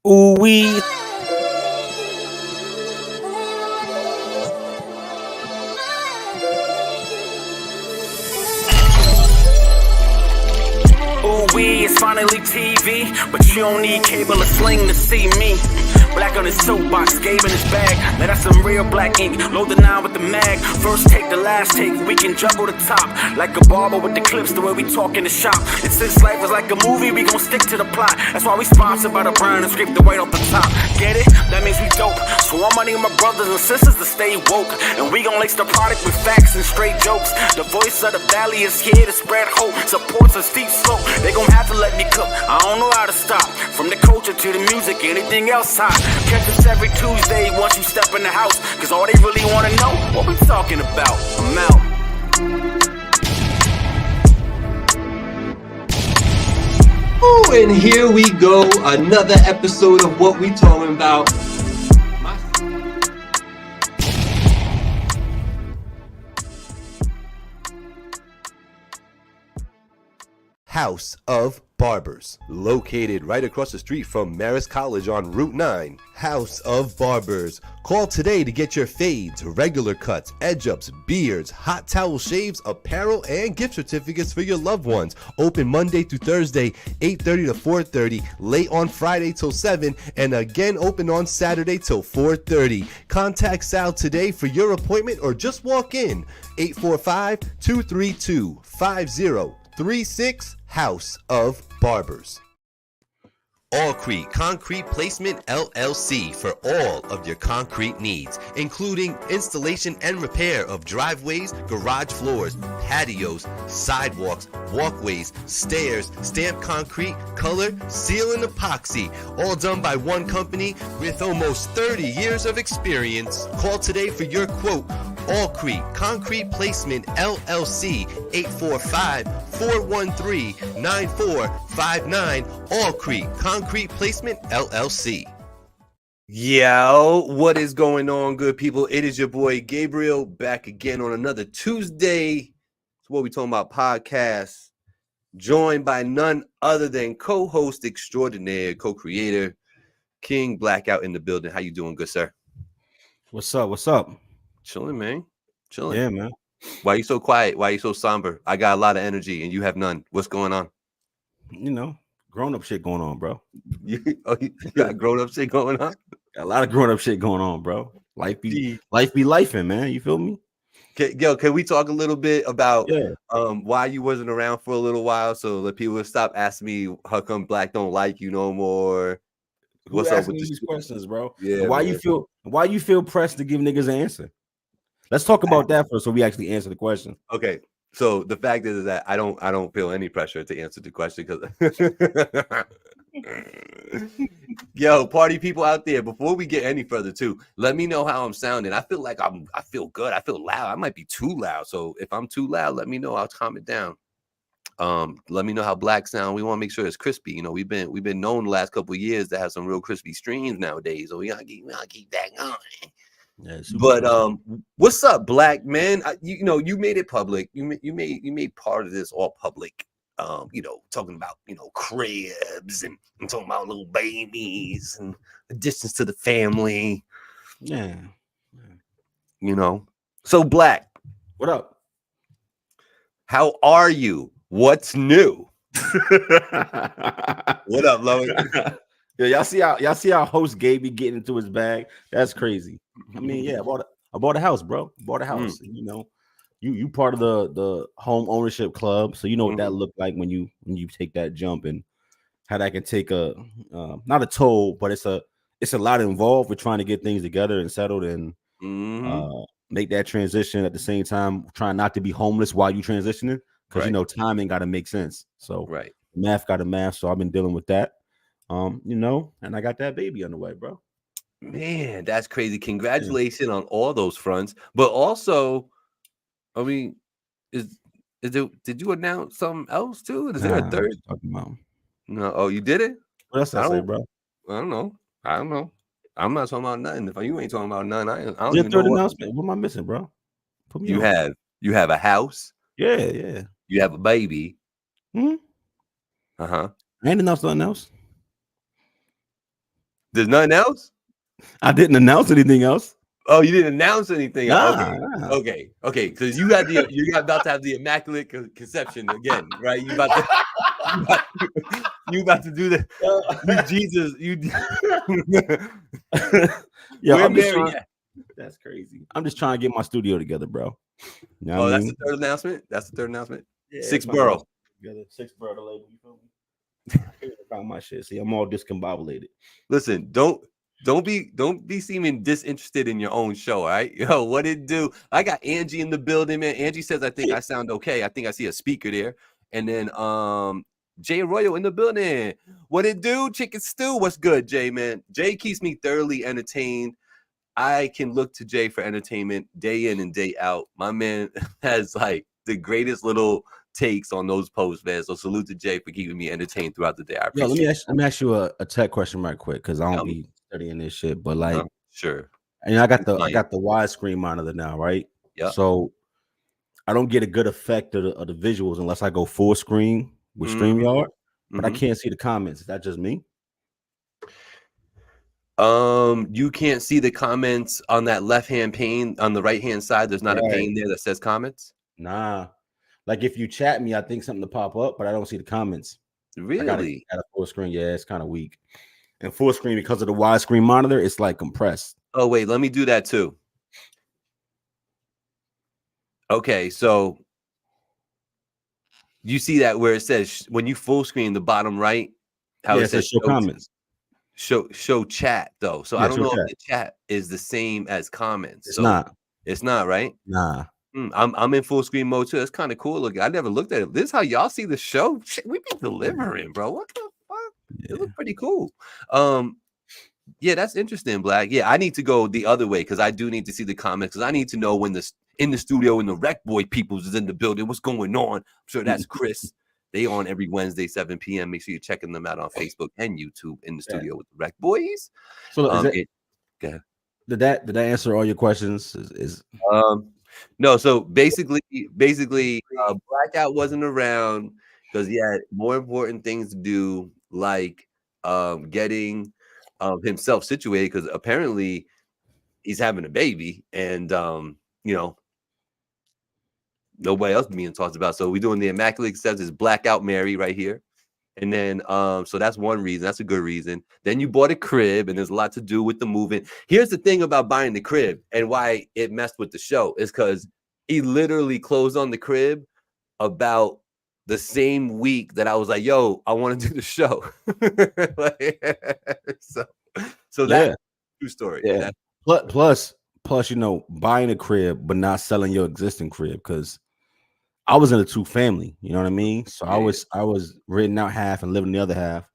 Ooh wee. Ooh wee, it's finally TV, but you don't need cable or sling to see me. Black on his soapbox, Gabe in his bag. Now that's some real black ink. Load the 9 with the mag. First take, the last take. We can juggle the top. Like a barber with the clips, the way we talk in the shop. And since life was like a movie, we gon' stick to the plot. That's why we sponsored by the brand and scrape the white off the top. Get it? That means we dope. So I'm money my brothers and sisters to stay woke. And we gon' lace the product with facts and straight jokes. The voice of the valley is here to spread hope. Supports a steep slope. They gon' have to let me cook. I don't know how to stop. From the culture to the music, anything else hot. Catch us every Tuesday once you step in the house. Cause all they really wanna know, what we talking about. I'm out. Oh, and here we go. Another episode of What We Talking About. House of Barbers, located right across the street from Marist College on Route 9. House of Barbers. Call today to get your fades, regular cuts, edge-ups, beards, hot towel shaves, apparel, and gift certificates for your loved ones. Open Monday through Thursday, 8:30 to 4:30, late on Friday till 7, and again open on Saturday till 4:30. Contact Sal today for your appointment or just walk in. 845-232-5036. House of Barbers. Allcrete Concrete Placement LLC for all of your concrete needs, including installation and repair of driveways, garage floors, patios, sidewalks, walkways, stairs, stamped concrete, color, seal, and epoxy. All done by one company with almost 30 years of experience. Call today for your quote. Allcrete Concrete Placement LLC, 845-413-9459. Allcrete Concrete Placement LLC. Yo, what is going on, good people? It is your boy Gabriel back again on another Tuesday. It's What We Talking About podcast, joined by none other than co-host extraordinaire, co-creator, King Blakout in the building. How you doing, good sir? What's up? What's up? Chilling, man. Chilling. Yeah, man. Why you so quiet? Why you so somber? I got a lot of energy and you have none. What's going on? You know, grown-up shit going on, bro. You got grown-up shit going on? Got a lot of grown-up shit going on, bro. Life be lifing, man. You feel me? Can we talk a little bit about why you wasn't around for a little while so that people would stop asking me how come Black don't like you no more? What's up with these questions, bro? Yeah. Why you feel pressed to give niggas an answer? Let's talk about that first, so we actually answer the question. Okay. So the fact is that I don't feel any pressure to answer the question because yo, party people out there, before we get any further too, let me know how I'm sounding. I feel like I feel good. I feel loud. I might be too loud. So if I'm too loud, let me know. I'll calm it down. Let me know how Black sound. We want to make sure it's crispy. You know, we've been known the last couple of years to have some real crispy streams nowadays. So we gotta keep that going. Yeah, but what's up, Black man? You made it public. You made part of this all public. Talking about cribs and talking about little babies and additions to the family. Yeah. So Black, what up? How are you? What's new? What up, Lois? Yeah, y'all see how host Gabe be getting into his bag? That's crazy. I mean, yeah, I bought a house, bro. Bought a house. You part of the home ownership club, so you know what that looked like when you take that jump and how that can take a not a toll, but it's a lot involved with trying to get things together and settled and make that transition at the same time, trying not to be homeless while you transitioning, because timing got to make sense. So math got to math. So I've been dealing with that. And I got that baby on the way, bro. Man, that's crazy. Congratulations on all those fronts. But also, I mean, did you announce something else too? Is there a third? No. Oh, you did it? What else I say, bro? I don't know. I'm not talking about nothing. If you ain't talking about nothing, I don't Your even third know announcement. What am I missing, bro? Put me on. You have a house. Yeah. You have a baby. I ain't announced nothing else. There's nothing else? I didn't announce anything else. Oh, you didn't announce anything. Nah. Okay. Because you got about to have the immaculate conception again, right? You about to do the you Jesus you. Yeah, Where I'm just Mary trying, at? that's crazy. I'm just trying to get my studio together, bro. You know what I That's mean? the third announcement. Yeah, Six if I get borough. together. 6 borough the label. You feel me? I can't find my shit. See, I'm all discombobulated. Listen, don't be seeming disinterested in your own show, all right? Yo, what it do? I got Angie in the building, man. Angie says I think I sound okay. I think I see a speaker there. And then Jay Arroyo in the building. What it do? Chicken stew. What's good, Jay, man? Jay keeps me thoroughly entertained. I can look to Jay for entertainment day in and day out. My man has like the greatest little takes on those posts, man. So salute to Jay for keeping me entertained throughout the day. I Yo, appreciate let me ask you a tech question right quick, because I don't Tell me. be studying this shit. But like, Sure. and I got I'm the fine. widescreen monitor now, right? Yep. So I don't get a good effect of the visuals unless I go full screen with StreamYard. But I can't see the comments. Is that just me? You can't see the comments on that left-hand pane. On the right-hand side, there's not a pane there that says comments. Nah. Like if you chat me, I think something to pop up, but I don't see the comments. Really? I gotta full screen. Yeah, it's kind of weak. And full screen, because of the widescreen monitor, it's like compressed. Oh, wait, let me do that too. Okay, so you see that where it says when you full screen the bottom right, how it says show comments. Show chat though. So I don't know if the chat is the same as comments. It's not. It's not, right? Nah. I'm in full screen mode too. That's kind of cool looking. I never looked at it. This is how y'all see the show. Shit, we be delivering, bro. What the fuck? Yeah. It looks pretty cool. Yeah, that's interesting, Black. Yeah, I need to go the other way because I do need to see the comments because I need to know when in the studio and the Rec Boy peoples is in the building. What's going on? I'm sure that's Chris. They on every Wednesday, 7 p.m. Make sure you're checking them out on Facebook and YouTube in the studio with the Rec Boys. So did that answer all your questions? No, so basically, Blackout wasn't around because he had more important things to do, like getting himself situated, because apparently he's having a baby, and nobody else being talked about. So we're doing the Immaculate Acceptance Blackout Mary right here. And then, so that's one reason. That's a good reason. Then you bought a crib, and there's a lot to do with the moving. Here's the thing about buying the crib and why it messed with the show is because he literally closed on the crib about the same week that I was like, yo, I want to do the show. so that's true story. Yeah. Plus, buying a crib, but not selling your existing crib, because I was in a 2-family, you know what I mean? So I was renting out half and living the other half.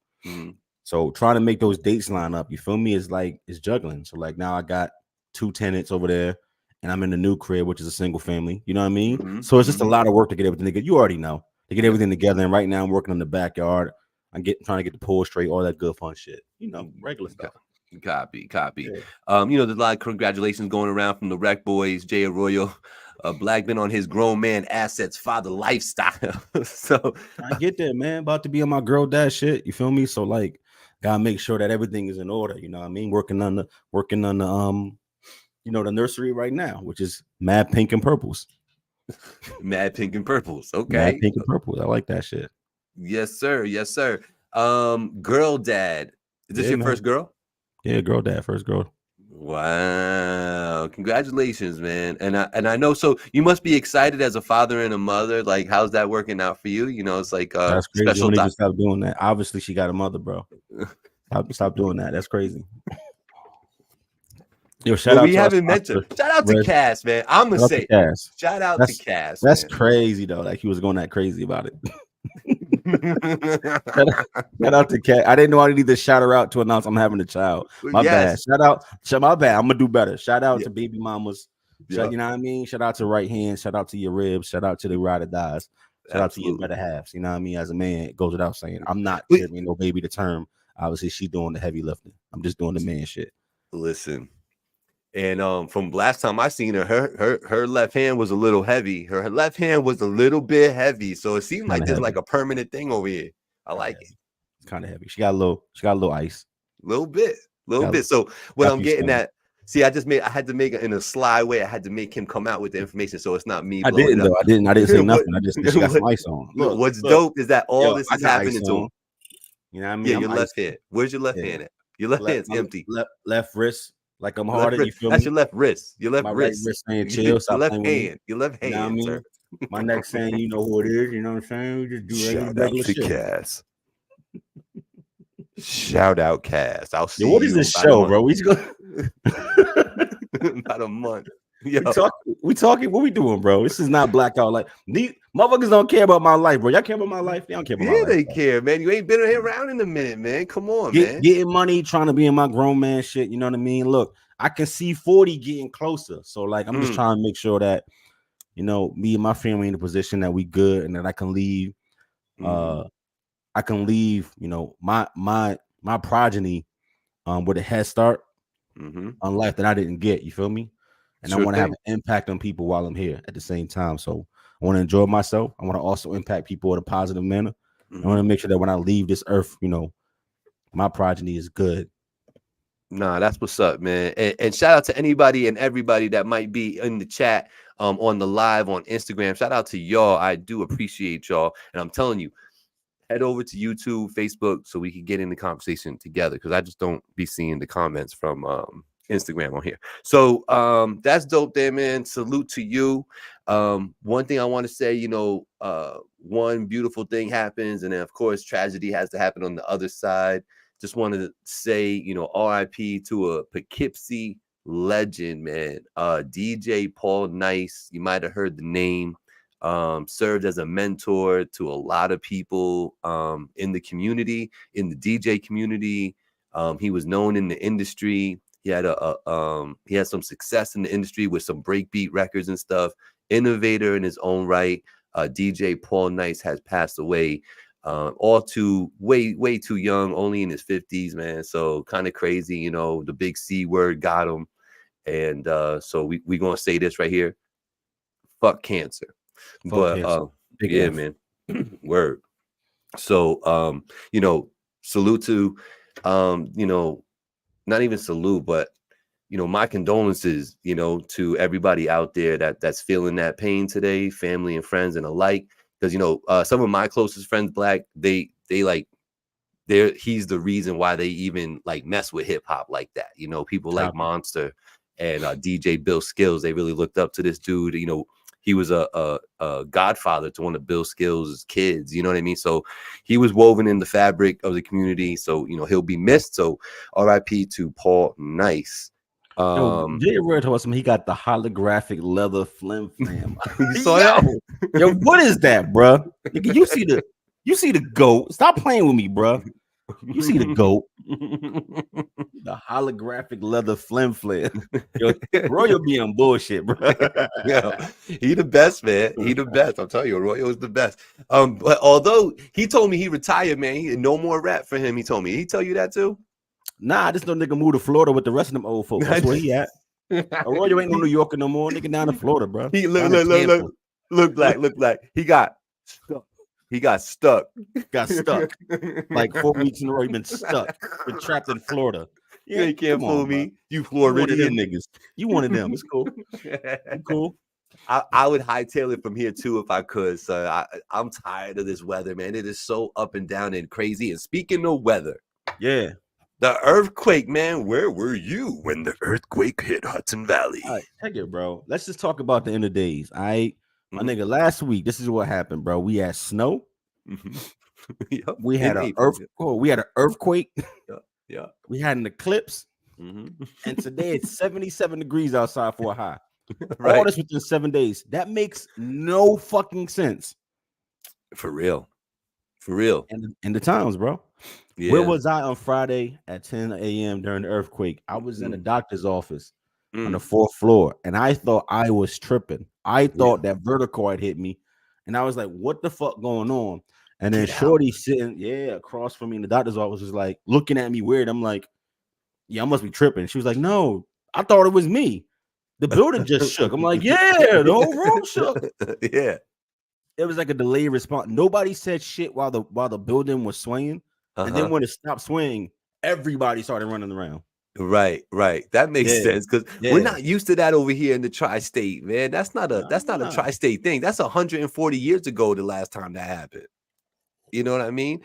So trying to make those dates line up, you feel me? Is like it's juggling. So like now I got 2 tenants over there, and I'm in the new crib, which is a single family. You know what I mean? So it's just a lot of work to get everything together. You already know to get everything together. And right now I'm working on the backyard. Trying to get the pool straight, all that good fun shit. Regular stuff. Copy. There's a lot of congratulations going around from the Rec Boys, Jay Arroyo. Black been on his grown man assets father lifestyle. So I get that, man. About to be on my girl dad shit. You feel me? So like, gotta make sure that everything is in order. You know what I mean? Working on the the nursery right now, which is mad pink and purples. Mad pink and purples. Okay. Mad pink and purples. I like that shit. Yes, sir. Girl dad. Is this your first girl? Yeah, girl dad, first girl. Wow, congratulations, man. And I know, so you must be excited as a father and a mother. Like, how's that working out for you? It's like that's crazy. Special. Just stop doing that. Obviously, she got a mother, bro. Stop doing that. That's crazy. Yo, shout out to Cass, man. I'm gonna say Cass. Shout out to Cass. That's crazy though. Like he was going that crazy about it. Shout out to Kat. I didn't know I needed to shout her out to announce I'm having a child. My bad. My bad. I'm gonna do better. Shout out to baby mamas. You know what I mean? Shout out to right hand. Shout out to your ribs. Shout out to the ride or dies. Shout out to your better halves. You know what I mean? As a man, it goes without saying. I'm not giving no baby the term. Obviously, she's doing the heavy lifting. I'm just doing the man shit. Listen. And from last time I seen her left hand was a little heavy. Her left hand was a little bit heavy, so it seemed like there's like a permanent thing over here. I like it. It's kind of heavy. She got a little ice. Little bit. little Got- bit. So what got I'm you getting saying. at, see, I had to make it in a sly way. I had to make him come out with the information, so it's not me I blowing didn't it up. though. I didn't say What, nothing. I just said she got some what, ice on. Look, what's look. dope is that all Yo, this I is got ice happening to him. on. You know what I Yeah, mean? your I'm left ice. hand. Where's your left Yeah. hand at? Your left hand's My empty. left wrist, like I'm Your left harder. You wrist. feel That's me? your left wrist. Your left My right wrist. wrist saying Your chill, stop left playing with me. hand. Your left You know what I hand, mean? sir. My neck saying, you know who it is. You know what I'm saying? We just do Shout out regular to shit. Cass. Shout out Cass. I'll see Yo, what you is this in about a show, month. bro? We just go. About a month. Yo. We talking. What we doing, bro? This is not blackout. Like these motherfuckers don't care about my life, bro. Y'all care about my life? They don't care about my Yeah, life. they Bro. care, man. You ain't been around in a minute, man. Come on, man. Getting money, trying to be in my grown man shit. You know what I mean? Look, I can see 40 getting closer. So like, I'm just trying to make sure that me and my family in a position that we good and that I can leave. I can leave. My progeny with a head start on life that I didn't get. You feel me? And I want to have an impact on people while I'm here at the same time. So I want to enjoy myself. I want to also impact people in a positive manner. I want to make sure that when I leave this earth, my progeny is good. Nah, that's what's up, man. And shout out to anybody and everybody that might be in the chat, on the live on Instagram. Shout out to y'all. I do appreciate y'all. And I'm telling you, head over to YouTube, Facebook, so we can get in the conversation together, because I just don't be seeing the comments from Instagram on here. So that's dope there, man. Salute to you. One thing I want to say, one beautiful thing happens, and then of course tragedy has to happen on the other side. Just wanted to say, RIP to a Poughkeepsie legend, man. DJ Paul Nice, you might have heard the name. Served as a mentor to a lot of people in the community, in the DJ community. He was known in the industry. He had he had some success in the industry with some breakbeat records and stuff. Innovator in his own right. DJ Paul Nice has passed away, all too way too young, only in his 50s, man. So kind of crazy, the big C word got him. And so we gonna say this right here: fuck cancer. But yeah, man. Word. So salute to not even salute, but my condolences, to everybody out there that's feeling that pain today, family and friends and alike. Because some of my closest friends, Black, they like he's the reason why they even like mess with hip hop like that. People like Monster and DJ Bill Skills, they really looked up to this dude. He was a godfather to one of Bill Skills' kids. You know what I mean? So he was woven in the fabric of the community. So, he'll be missed. So RIP to Paul Nice. Jay Roy told us he got the holographic leather flim flam. You saw that? Yo, what is that, bro? You see the goat. Stop playing with me, bro. You see the goat. The holographic leather flim flam. Yo, Royal be on bullshit, bro. Yo, he the best, man. He the best. I'm telling you, Royal is the best. But although he told me he retired, man, he no more rap for him. He told me. He tell you that too? Nah, this no nigga moved to Florida with the rest of them old folks. That's where he at. Royal ain't no New Yorker no more. Nigga down in Florida, bro. He look Black. He got stuck. Got stuck. Like 4 weeks in a row, he been stuck. Been trapped in Florida. Yeah, you can't fool me. Bro. You Floridian niggas. You one of them. It's cool. Cool. I would hightail it from here too if I could. So I'm tired of this weather, man. It is so up and down and crazy. And speaking of weather, yeah, the earthquake, man. Where were you when the earthquake hit Hudson Valley? All right, check it, bro. Let's just talk about the end of days. My nigga, last week, this is what happened, bro. We had snow. Yep. We had an earthquake. Yeah. We had an eclipse. And today it's 77 degrees outside for a high. Right. All this within 7 days. That makes no fucking sense. For real. And the times, bro. Yeah. Where was I on Friday at 10 a.m. during the earthquake? I was in the doctor's office on the 4th floor, and I thought I was tripping. I thought that vertigo had hit me, and I was like, what the fuck going on? And then Shorty sitting, across from me in the doctor's office was like looking at me weird. I'm like, yeah, I must be tripping. She was like, no, I thought it was me. The building just shook. I'm like, yeah, the whole room shook. Yeah. It was like a delayed response. Nobody said shit while the building was swaying. And then when it stopped swaying, everybody started running around. Right. That makes Yeah, sense because we're yeah. not used to that over here in the tri-state, man. That's not a Nah. tri-state thing. That's 140 years ago the last time that happened. You know what I mean?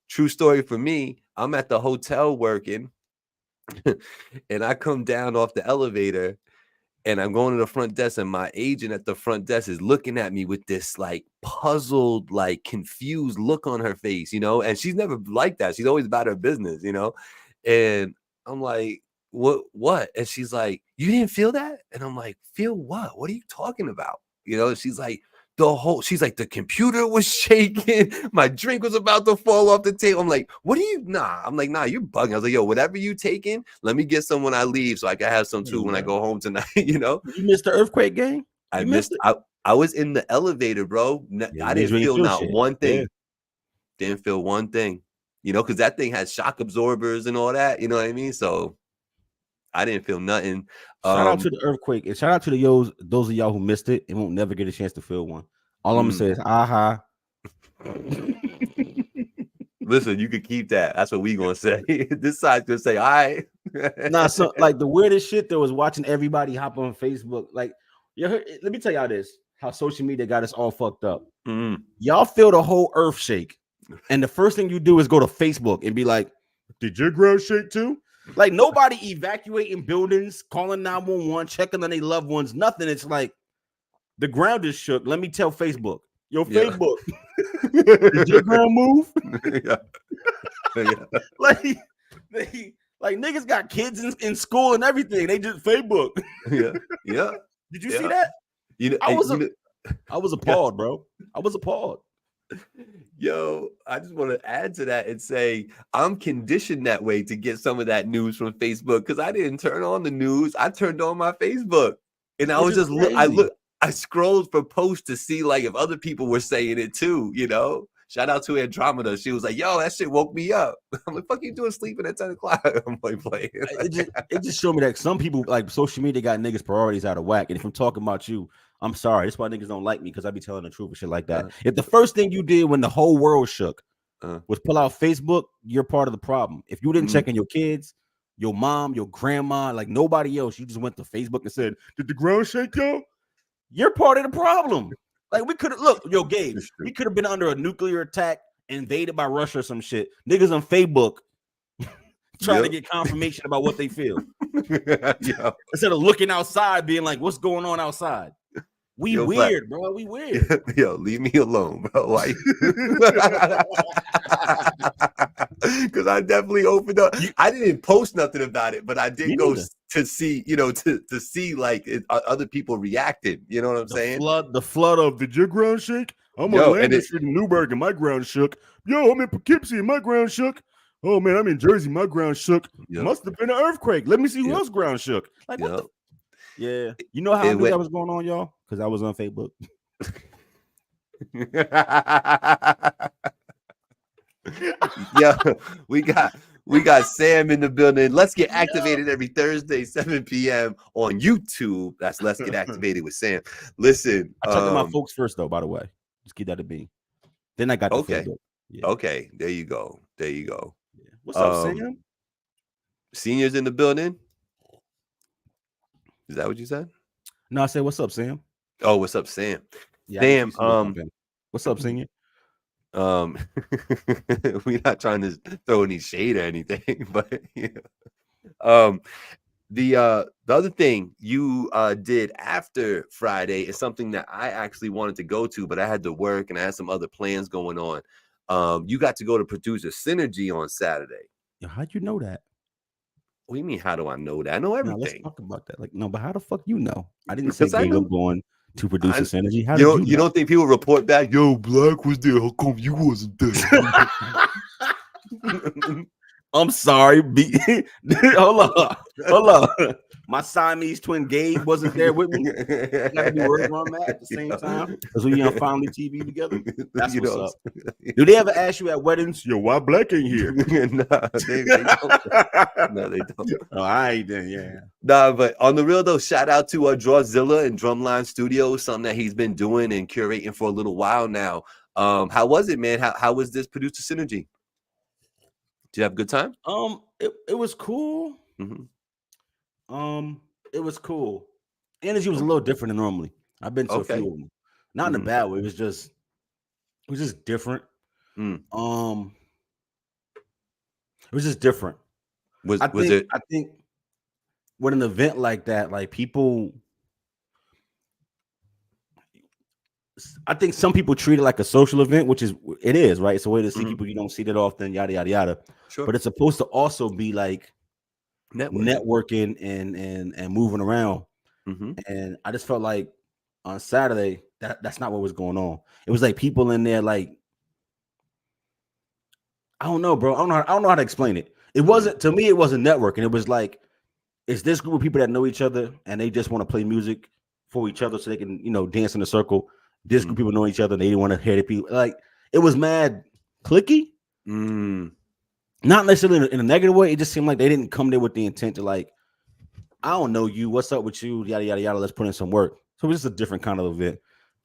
True story for me, I'm at the hotel working and I come down off the elevator and I'm going to the front desk and my agent at the front desk is looking at me with this like puzzled, like confused look on her face, and she's never like that. She's always about her business. And I'm like, what? And she's like, you didn't feel that? And I'm like, feel what? What are you talking about? She's like, the computer was shaking. My drink was about to fall off the table. I'm like, I'm like, nah, you're bugging. I was like, yo, whatever you taking, let me get some when I leave so I can have some too when I go home tonight. You missed the earthquake game? I missed it. I was in the elevator, bro. Yeah, I didn't feel not shit. one thing. Yeah. Didn't feel one thing. Because that thing has shock absorbers and all that. You know what I mean? So I didn't feel nothing. Shout out to the earthquake and shout out to those of y'all who missed it and won't never get a chance to feel one. All I'm gonna say is aha. Listen, you could keep that. That's what we gonna say. This side's gonna say, all right. Nah, so like the weirdest shit there was watching everybody hop on Facebook. Like, let me tell y'all this: how social media got us all fucked up. Y'all feel the whole earth shake, and the first thing you do is go to Facebook and be like, "Did your ground shake too?" Like nobody evacuating buildings, calling 911, checking on their loved ones, nothing. It's like the ground is shook. Let me tell Facebook. Yo, Facebook. Did your ground move? Like niggas got kids in school and everything. They just Facebook. Yeah. Did you see that? I was appalled, bro. I was appalled. Yo, I just want to add to that and say I'm conditioned that way to get some of that news from Facebook because I didn't turn on the news. I turned on my Facebook and I was just I scrolled for posts to see like if other people were saying it too, Shout out to Andromeda. She was like, yo, that shit woke me up. I'm like, fuck you doing sleeping at 10 o'clock? I'm like playing. It just showed me that some people like social media got niggas priorities out of whack. And if I'm talking about you, I'm sorry. That's why niggas don't like me because I be telling the truth and shit like that. If the first thing you did when the whole world shook was pull out Facebook, you're part of the problem. If you didn't check on your kids, your mom, your grandma, like nobody else, you just went to Facebook and said, did the ground shake, yo? You're part of the problem. Like we could have Gabe, we could have been under a nuclear attack, invaded by Russia or some shit. Niggas on Facebook trying to get confirmation about what they feel. Instead of looking outside, being like, what's going on outside? We weird, bro. We weird. Yo, leave me alone, bro. Like, because I definitely opened up. I didn't post nothing about it, but I did go to see, to see like other people reacted. You know what I'm saying? The flood of did your ground shake? I'm on Landry Street in Newburgh and my ground shook. Yo, I'm in Poughkeepsie and my ground shook. Oh man, I'm in Jersey. My ground shook. Must have been an earthquake. Let me see who else ground shook. Like what the? Yeah, you know how I knew that was going on, y'all? Because I was on Facebook. Yeah, we got Sam in the building. Let's Get Activated every Thursday, 7 p.m. on YouTube. That's Let's Get Activated with Sam. Listen, I talked to my folks first, though. By the way, just keep that to be. Then I got the Facebook. Yeah. Okay, there you go. Yeah. What's up, Sam? Seniors in the building. Is that what you said? No, I said, what's up, Sam? Oh, what's up, Sam? Yeah, Sam, what's up, senior? We're not trying to throw any shade or anything, but the other thing you did after Friday is something that I actually wanted to go to, but I had to work and I had some other plans going on. You got to go to Producer Synergy on Saturday. How'd you know that? What do you mean? How do I know that? I know everything. Let's talk about that. Like, no, but how the fuck you know? I didn't say Gabriel going to Producer Synergy. How you don't think people report back? Yo, Black was there. How come you wasn't there? I'm sorry. Hold on. My Siamese twin Gabe wasn't there with me. I gotta be working on that at the same time because we on Family TV together. That's what's up. Do they ever ask you at weddings? Yo, why Black ain't here? Nah, they don't. No, they don't. Oh, I ain't there. Yeah. Nah, but on the real though, shout out to Drawzilla and Drumline Studios, something that he's been doing and curating for a little while now. How was it, man? How was this Producer Synergy? Did you have a good time? It was cool. Mm-hmm. It was cool. Energy was a little different than normally. I've been to a few of them. Not in a bad way. It was just different. Mm. It was just different. I think with an event like that, like people, I think some people treat it like a social event, which it is, right? It's a way to see people you don't see that often, yada yada yada. Sure. But it's supposed to also be like networking and moving around. And I just felt like on Saturday that's not what was going on. It was like people in there, like I don't know, bro. I don't know how to explain it. It wasn't, to me, it wasn't networking. It was like it's this group of people that know each other and they just want to play music for each other so they can, dance in a circle. This group of people know each other and they didn't want to hear the people. Like it was mad cliquey. Not necessarily in a negative way. It just seemed like they didn't come there with the intent to like, I don't know you. What's up with you? Yada yada yada. Let's put in some work. So it's just a different kind of event.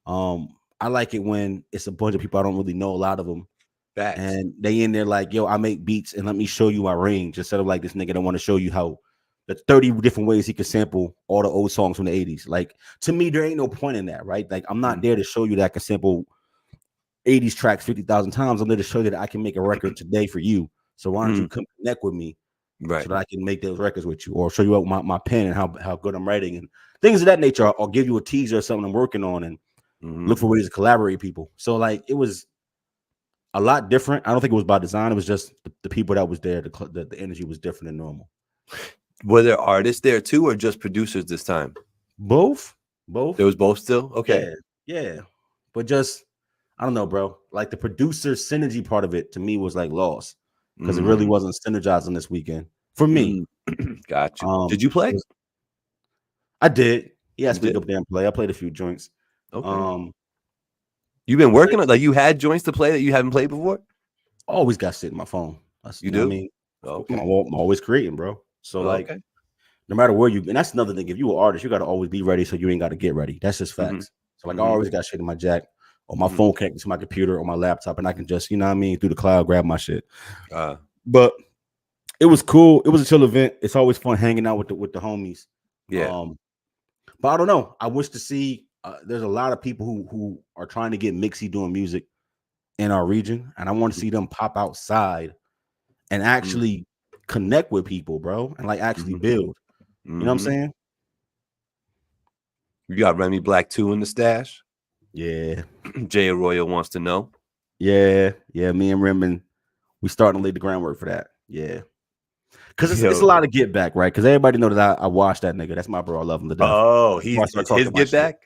I like it when it's a bunch of people I don't really know, a lot of them. And they in there like, yo, I make beats and let me show you my range instead of like this nigga that want to show you how the 30 different ways he could sample all the old songs from the 80s. Like to me, there ain't no point in that, right? Like I'm not there to show you that I can sample 80s tracks 50,000 times. I'm there to show you that I can make a record today for you. So why don't you come connect with me, right? So that I can make those records with you, or show you my pen and how good I'm writing and things of that nature, or give you a teaser or something I'm working on and look for ways to collaborate with people. So like it was a lot different. I don't think it was by design. It was just the people that was there. The energy was different than normal. Were there artists there too, or just producers this time? Both. There was both still. Okay. Yeah. But just I don't know, bro. Like the producer synergy part of it to me was like lost because it really wasn't synergizing this weekend for me. Got you. Did you play? I did. Yeah, I up there and play. I played a few joints. Okay. You've been working on, like, you had joints to play that you haven't played before? Always got shit in my phone. You do? What I mean? Okay. I'm always creating, bro. So like, okay. No matter where you, and that's another thing. If you an artist, you got to always be ready, so you ain't got to get ready. That's just facts. So like, I always got shit in my jack or my phone connected to my computer or my laptop, and I can just, through the cloud, grab my shit. But it was cool. It was a chill event. It's always fun hanging out with the homies. Yeah. But I don't know. I wish to see. There's a lot of people who are trying to get mixy doing music in our region, and I want to see them pop outside and actually connect with people, bro, and like actually build. You know what I'm saying? You got Remy Black 2 in the stash? Yeah. Jay Arroyo wants to know. Yeah. Me and Remy, we starting to lay the groundwork for that. Yeah. Because it's a lot of get back, right? Because everybody know that I watched that nigga. That's my bro. I love him to death. Oh, it's his get back.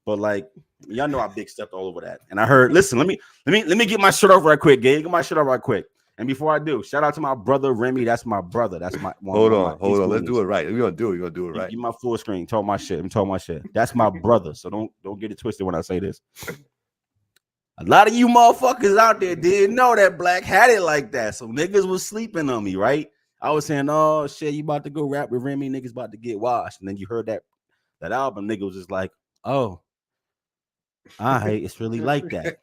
But like, y'all know I big stepped all over that. And I heard, listen, let me get my shit off right quick, Gabe. Get my shit off right quick. And before I do, shout out to my brother Remy. That's my brother. That's my hold on. Let's do it right. We're gonna do it right. Give my full screen. Talk my shit. I'm talking my shit. That's my brother. So don't get it twisted when I say this. A lot of you motherfuckers out there didn't know that Black had it like that. So niggas was sleeping on me, right? I was saying, oh shit, you about to go rap with Remy, niggas about to get washed. And then you heard that album, nigga was just like, oh, it's really like that.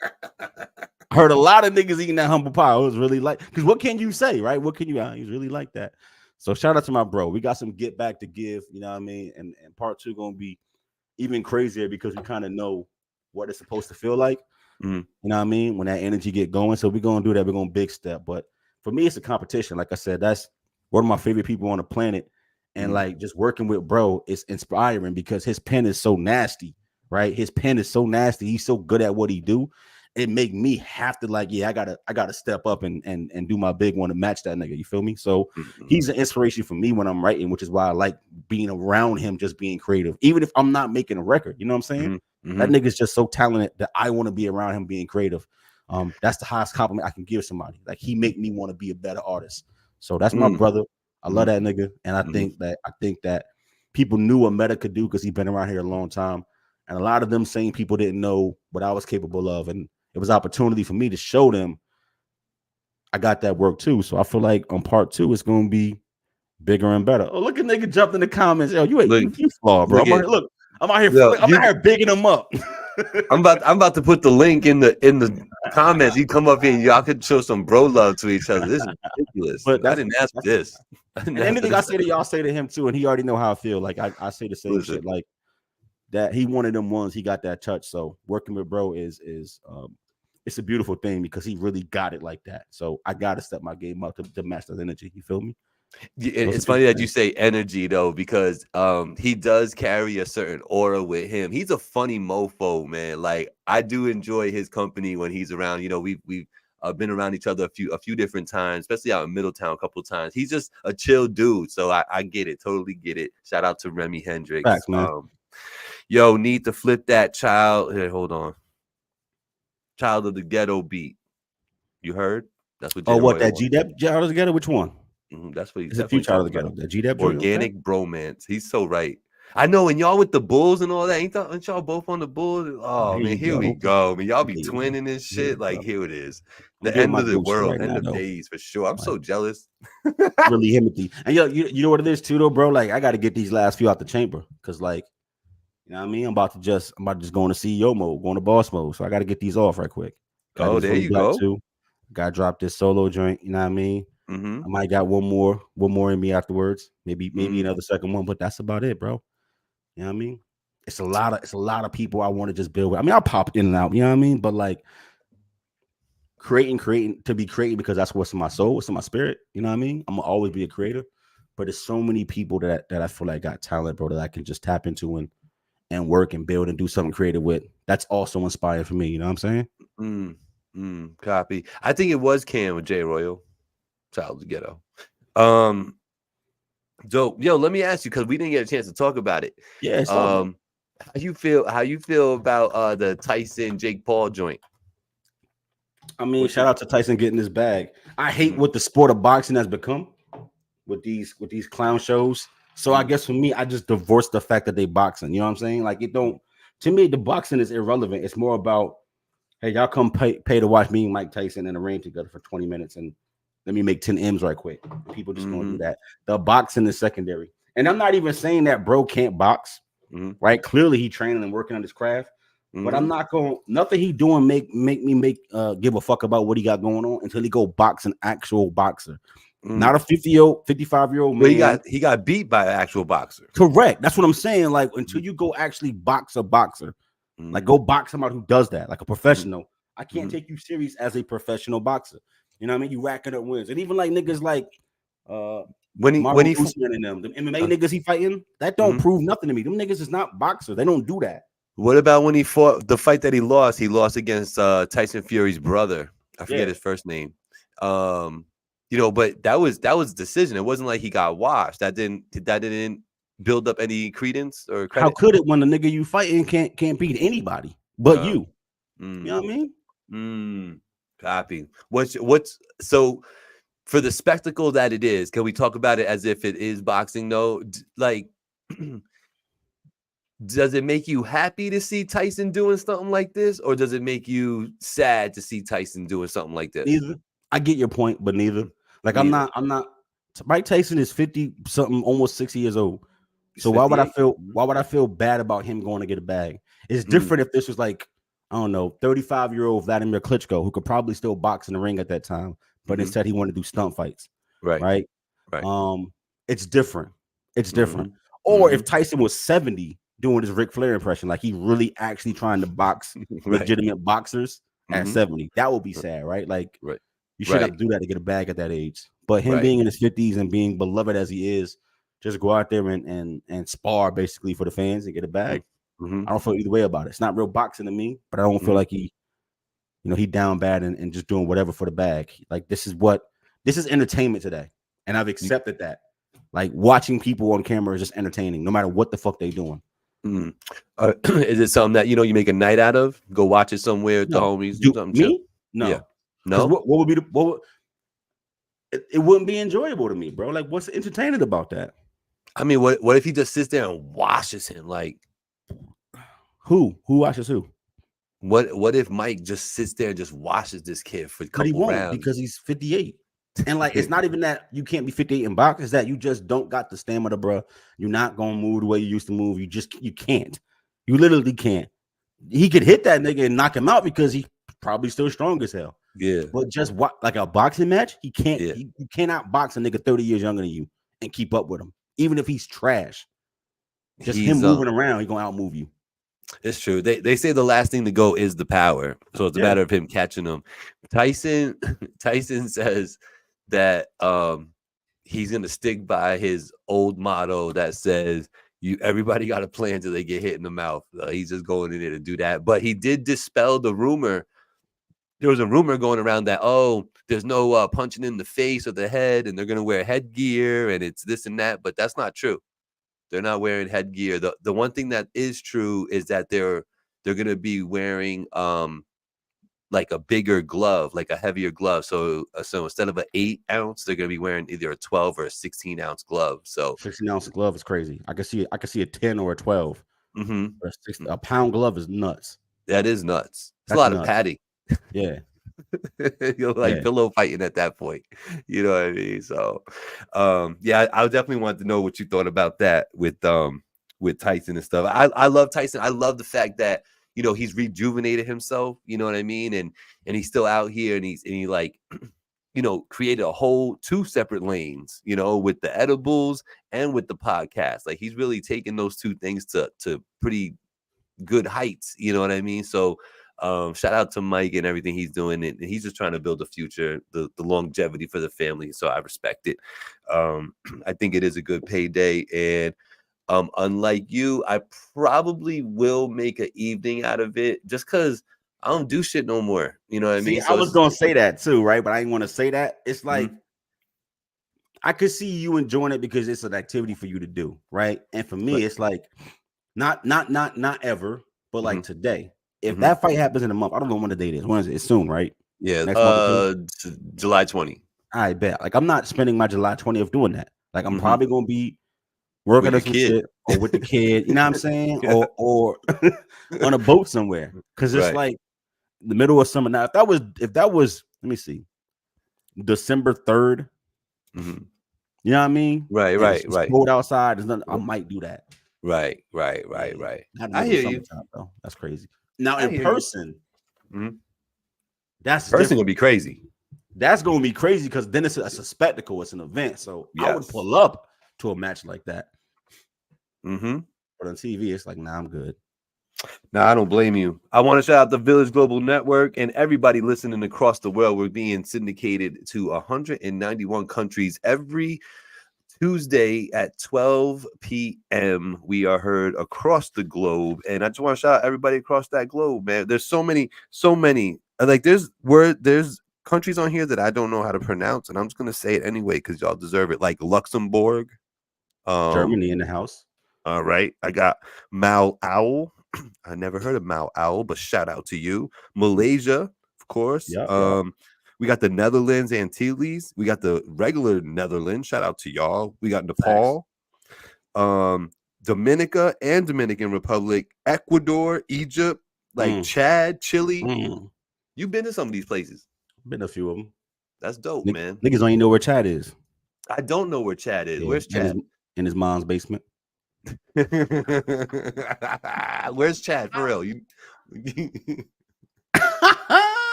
I heard a lot of niggas eating that humble pie. It was really like, because what can you say, right? What can you, he's really like that. So shout out to my bro. We got some get back to give, you know what I mean? And part 2 gonna be even crazier because we kind of know what it's supposed to feel like. You know what I mean? When that energy get going. So we're gonna do that. We're gonna big step. But for me, it's a competition. Like I said, that's one of my favorite people on the planet. And like just working with bro is inspiring because his pen is so nasty, right? His pen is so nasty. He's so good at what he do. It make me have to like, I gotta step up and do my big one to match that nigga. You feel me? So he's an inspiration for me when I'm writing, which is why I like being around him, just being creative, even if I'm not making a record. You know what I'm saying? That nigga's just so talented that I want to be around him being creative. That's the highest compliment I can give somebody. Like he make me want to be a better artist. So that's my brother. I love that nigga, and I think that people knew what Meta could do because he's been around here a long time, and a lot of them same people didn't know what I was capable of, and it was opportunity for me to show them I got that work too. So I feel like on part 2 it's gonna be bigger and better. Oh, look at nigga jumped in the comments. Yo, you flawed, bro. I'm out here. Yo, I'm out here bigging him up. I'm about to put the link in the comments. You come up here, and y'all could show some bro love to each other. This is ridiculous. But I didn't ask for this. And anything I say to y'all, say to him too, and he already know how I feel. Like I say the same shit. Like that, he one of them ones. He got that touch. So working with bro is it's a beautiful thing because he really got it like that. So I gotta step my game up to match that energy. You feel me? It's funny that you say energy though, because he does carry a certain aura with him. He's a funny mofo, man. Like I do enjoy his company when he's around. You know, we've been around each other a few different times, especially out in Middletown a couple of times. He's just a chill dude. So I get it, totally get it. Shout out to Remy Hendrix. Facts, man. Yo, need to flip that child. Here, hold on. Child of the Ghetto beat. You heard? That's what. Oh, what that G-Dep Child of the Ghetto? Which one? That's what he's. It's a few Child of the Ghetto. The G-Dep Organic bromance. He's so right. I know, and y'all with the Bulls and all that. Ain't y'all both on the Bulls? Oh man, here we go. Man, y'all be twinning this shit. Like here it is. The end of the world, end of days for sure. I'm so jealous. Really Himothy. And yo, you know what it is too, though, bro. Like I got to get these last few out the chamber because, like, you know what I mean. I'm about to just go into CEO mode, going to boss mode. So I got to get these off right quick. Oh, there you go. Got to drop this solo joint. You know what I mean. I might got one more in me afterwards. Maybe another second one, but that's about it, bro. You know what I mean? It's a lot of people I want to just build with. I mean, I'll pop in and out, you know what I mean? But like creating to be creating because that's what's in my soul, what's in my spirit. You know what I mean? I'm gonna always be a creator. But there's so many people that I feel like got talent, bro, that I can just tap into and work and build and do something creative with. That's also inspiring for me. You know what I'm saying? Copy. I think it was Cam with J Royal. Child of the Ghetto. Dope. Yo, let me ask you because we didn't get a chance to talk about it. Yeah. How you feel about the Tyson Jake Paul joint? I mean, shout out to Tyson getting his bag. I hate what the sport of boxing has become with these clown shows. So I guess for me, I just divorced the fact that they boxing. You know what I'm saying? Like it don't. To me, the boxing is irrelevant. It's more about, hey, y'all come pay to watch me and Mike Tyson in a ring together for 20 minutes and let me make 10 M's right quick. People just gonna do that. The boxing is secondary. And I'm not even saying that bro can't box, right? Clearly he training and working on his craft. But I'm not going, nothing he doing make me give a fuck about what he got going on until he go box an actual boxer. Not a 55-year-old man. Well, he got beat by an actual boxer. Correct. That's what I'm saying. Like until you go actually box a boxer, like go box somebody who does that, like a professional. I can't take you serious as a professional boxer. You know what I mean? You racking up wins. And even like niggas like when he and them MMA niggas he fighting, that don't prove nothing to me. Them niggas is not boxers. They don't do that. What about when he fought the fight that he lost? He lost against Tyson Fury's brother. I forget his first name. You know, but that was a decision. It wasn't like he got washed. That didn't build up any credence or credit. How could it when the nigga you fighting can't beat anybody but you? You know what I mean? Copy. What's so for the spectacle that it is? Can we talk about it as if it is boxing? Though, like, does it make you happy to see Tyson doing something like this, or does it make you sad to see Tyson doing something like this? Neither. I get your point, but neither. Like, neither. I'm not. Mike Tyson is 50 something, almost 60 years old. So why would I feel bad about him going to get a bag? It's different if this was like, I don't know, 35-year-old Vladimir Klitschko who could probably still box in the ring at that time, but instead he wanted to do stunt fights. Right. It's different. It's different. Or if Tyson was 70 doing his Ric Flair impression, like he really actually trying to box legitimate boxers at 70, that would be sad, right? Like you should have to do that to get a bag at that age. But him being in his 50s and being beloved as he is, just go out there and spar basically for the fans and get a bag. I don't feel either way about it. It's not real boxing to me, but I don't feel like he down bad and just doing whatever for the bag. Like this is entertainment today. And I've accepted that. Like watching people on camera is just entertaining, no matter what the fuck they doing. Is it something that you make a night out of? Go watch it somewhere with the homies? Me? No. Yeah. No. What would be it wouldn't be enjoyable to me, bro. Like what's entertaining about that? I mean, what if he just sits there and washes him? Like who watches who? What if Mike just sits there and just washes this kid for a couple rounds? Because he's 58. And like it's not even that you can't be 58 in box, it's that you just don't got the stamina, bro. You're not gonna move the way you used to move. You can't. You literally can't. He could hit that nigga and knock him out because he probably still strong as hell. Yeah. But just what, like a boxing match, he can't. Yeah. You cannot box a nigga 30 years younger than you and keep up with him, even if he's trash. Just him moving around, he gonna outmove you. It's true. They say the last thing to go is the power, so it's a matter of him catching them. Tyson says that he's gonna stick by his old motto that says everybody got a plan until they get hit in the mouth. He's just going in there to do that. But he did dispel the rumor. There was a rumor going around that, there's no punching in the face or the head, and they're gonna wear headgear, and it's this and that. But that's not true. They're not wearing headgear. The one thing that is true is that they're gonna be wearing like a bigger glove, like a heavier glove. So instead of an 8 ounce, they're gonna be wearing either a 12 or a 16 ounce glove. So 16-ounce glove is crazy. I can see a 10 or a 12. Or a pound glove is nuts. That is nuts. It's a lot of padding. Yeah. You're like pillow fighting at that point. You know what I mean? So I definitely wanted to know what you thought about that with Tyson and stuff. I love Tyson. I love the fact that he's rejuvenated himself, you know what I mean, and he's still out here, and he like created a whole 2 separate lanes, with the edibles and with the podcast. Like, he's really taken those 2 things to pretty good heights, you know what I mean? So shout out to Mike and everything he's doing, and he's just trying to build a future, the longevity for the family. So I respect it. I think it is a good payday, and unlike you, I probably will make an evening out of it, just because I don't do shit no more. You know what I mean? So I was gonna say that too, right? But I didn't want to say that. It's like I could see you enjoying it because it's an activity for you to do, right? And for me, it's like not ever, but like today. If that fight happens in a month, I don't know when the date is. When is it? It's soon, right? Yeah, next month. July 20. I bet. Like, I'm not spending my July 20th doing that. Like, I'm probably gonna be working on some shit or with the kid. You know what I'm saying? Or on a boat somewhere, because it's like the middle of summer. Now, if that was, let me see, December 3rd. You know what I mean? Right. It's cold outside. There's nothing. I might do that. Right. I hear you. Though. That's crazy. Now in person, that's gonna be crazy. That's gonna be crazy because then it's a spectacle. It's an event. So I would pull up to a match like that. But on TV, it's like, nah, I'm good. Nah, I don't blame you. I want to shout out the Village Global Network and everybody listening across the world. We're being syndicated to 191 countries every Tuesday at 12 p.m. We are heard across the globe, and I just want to shout out everybody across that globe, man. There's so many. Like, there's countries on here that I don't know how to pronounce, and I'm just gonna say it anyway because y'all deserve it. Like Luxembourg, Germany in the house. All right, I got Mal Owl. I never heard of Mal Owl, but shout out to you. Malaysia, of course. We got the Netherlands, Antilles. We got the regular Netherlands. Shout out to y'all. We got Nepal, Dominica and Dominican Republic, Ecuador, Egypt, like Chad, Chile. You've been to some of these places. Been a few of them. That's dope, man. Niggas don't even know where Chad is. I don't know where Chad is. Where's Chad? In his mom's basement. Where's Chad? For real?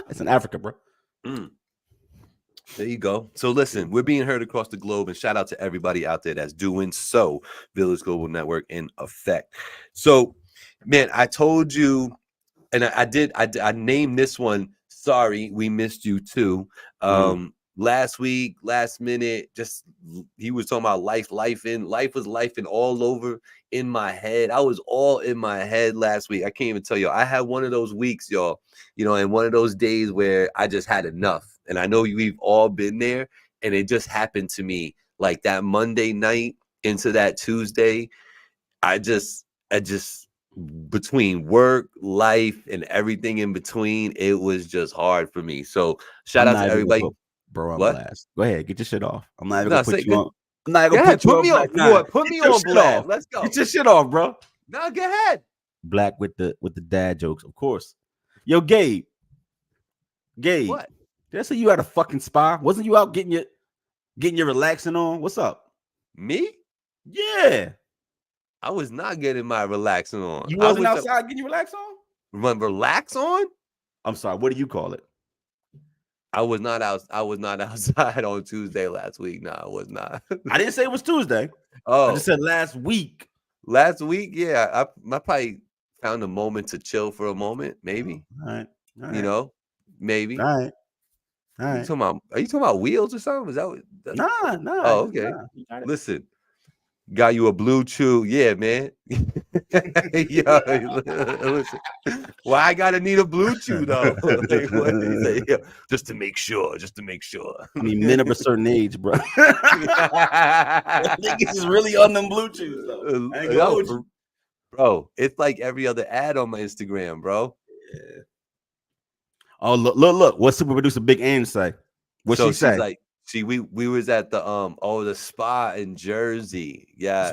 It's in Africa, bro. There you go. So listen, we're being heard across the globe, and shout out to everybody out there that's doing so. Village Global Network in effect. So, man, I told you, and I named this one. Sorry, we missed you too. Last week, last minute, just he was talking about life was life and all over in my head. I was all in my head last week. I can't even tell you. I had one of those weeks, y'all, and one of those days where I just had enough. And I know we've all been there, and it just happened to me like that Monday night into that Tuesday. I just between work, life, and everything in between, it was just hard for me. So shout out to everybody. Bro, I'm blast. Go ahead, get your shit off. I'm not even gonna put you on. I'm not gonna put me on. Put me on blast. Let's go. Get your shit off, bro. No, go ahead. Black with the dad jokes, of course. Yo, Gabe. What? Did I say you had a fucking spa? Wasn't you out getting your relaxing on? What's up? Me? Yeah. I was not getting my relaxing on. You wasn't outside getting your relax on? Relax on? I'm sorry. What do you call it? I was not outside on Tuesday last week. No, I was not. I didn't say it was Tuesday. Oh, I just said last week. Last week, yeah. I probably found a moment to chill for a moment, maybe. All right. You know, maybe. All right. All right. Are you talking about wheels or something? Is that what? Nah. Oh, okay. Listen, got you a blue chew. Yeah, man. Yo, listen. Why I gotta need a blue chew though? Like, what did he say? Yo, just to make sure. I mean, men of a certain age, bro. Niggas is really on them blue chews though. I ain't gonna hold you. Bro, it's like every other ad on my Instagram, bro. Yeah. Oh, look. What super producer Big Ann say? What she say? She's like, we was at the spa in Jersey. Yeah.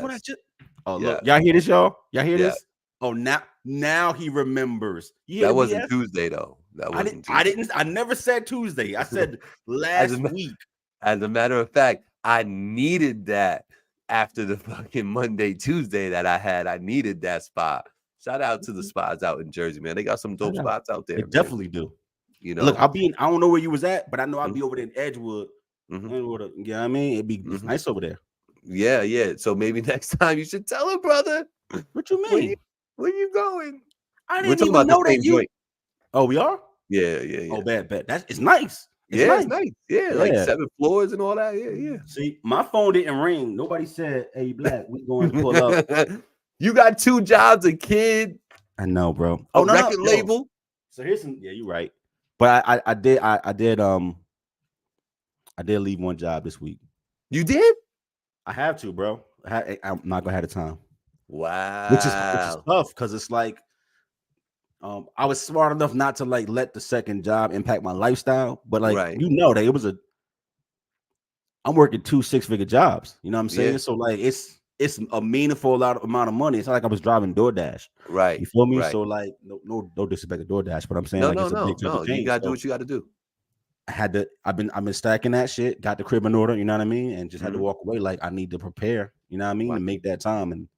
Look, y'all hear this, y'all? Y'all hear this? Oh, now he remembers. That wasn't Tuesday though. That wasn't Tuesday. I never said Tuesday. I said last week. As a matter of fact, I needed that after the fucking Monday, Tuesday that I had. I needed that spot. Shout out to the spots out in Jersey, man. They got some dope spots out there. They definitely do. You know, look, I don't know where you was at, but I know I'll be over there in Edgewood. You know what I mean? It'd be nice over there. Yeah. So maybe next time you should tell her, brother. What you mean? Where you going? I didn't even know that you. Joint. Oh, we are? Yeah. Oh, bad. It's nice. It's nice. Yeah, like 7 floors and all that. Yeah. See, my phone didn't ring. Nobody said, "Hey, Black, we going to pull up." You got 2 jobs, a kid. I know, bro. A record label. So here's some. Yeah, you're right. But I did leave one job this week. You did? I have to, bro. I'm not gonna have the time. Wow. Which is tough because it's like I was smart enough not to like let the second job impact my lifestyle, but like you know that it was I'm working 2 6-figure jobs. You know what I'm saying? Yeah. So like it's a meaningful amount of money. It's not like I was driving DoorDash. Right. You feel me? Right. So like no disrespect to DoorDash, but I'm saying no. You gotta do what you gotta do. I've been stacking that shit, got the crib in order, you know what I mean? And just had to walk away. Like I need to prepare, you know what I mean, to make that time and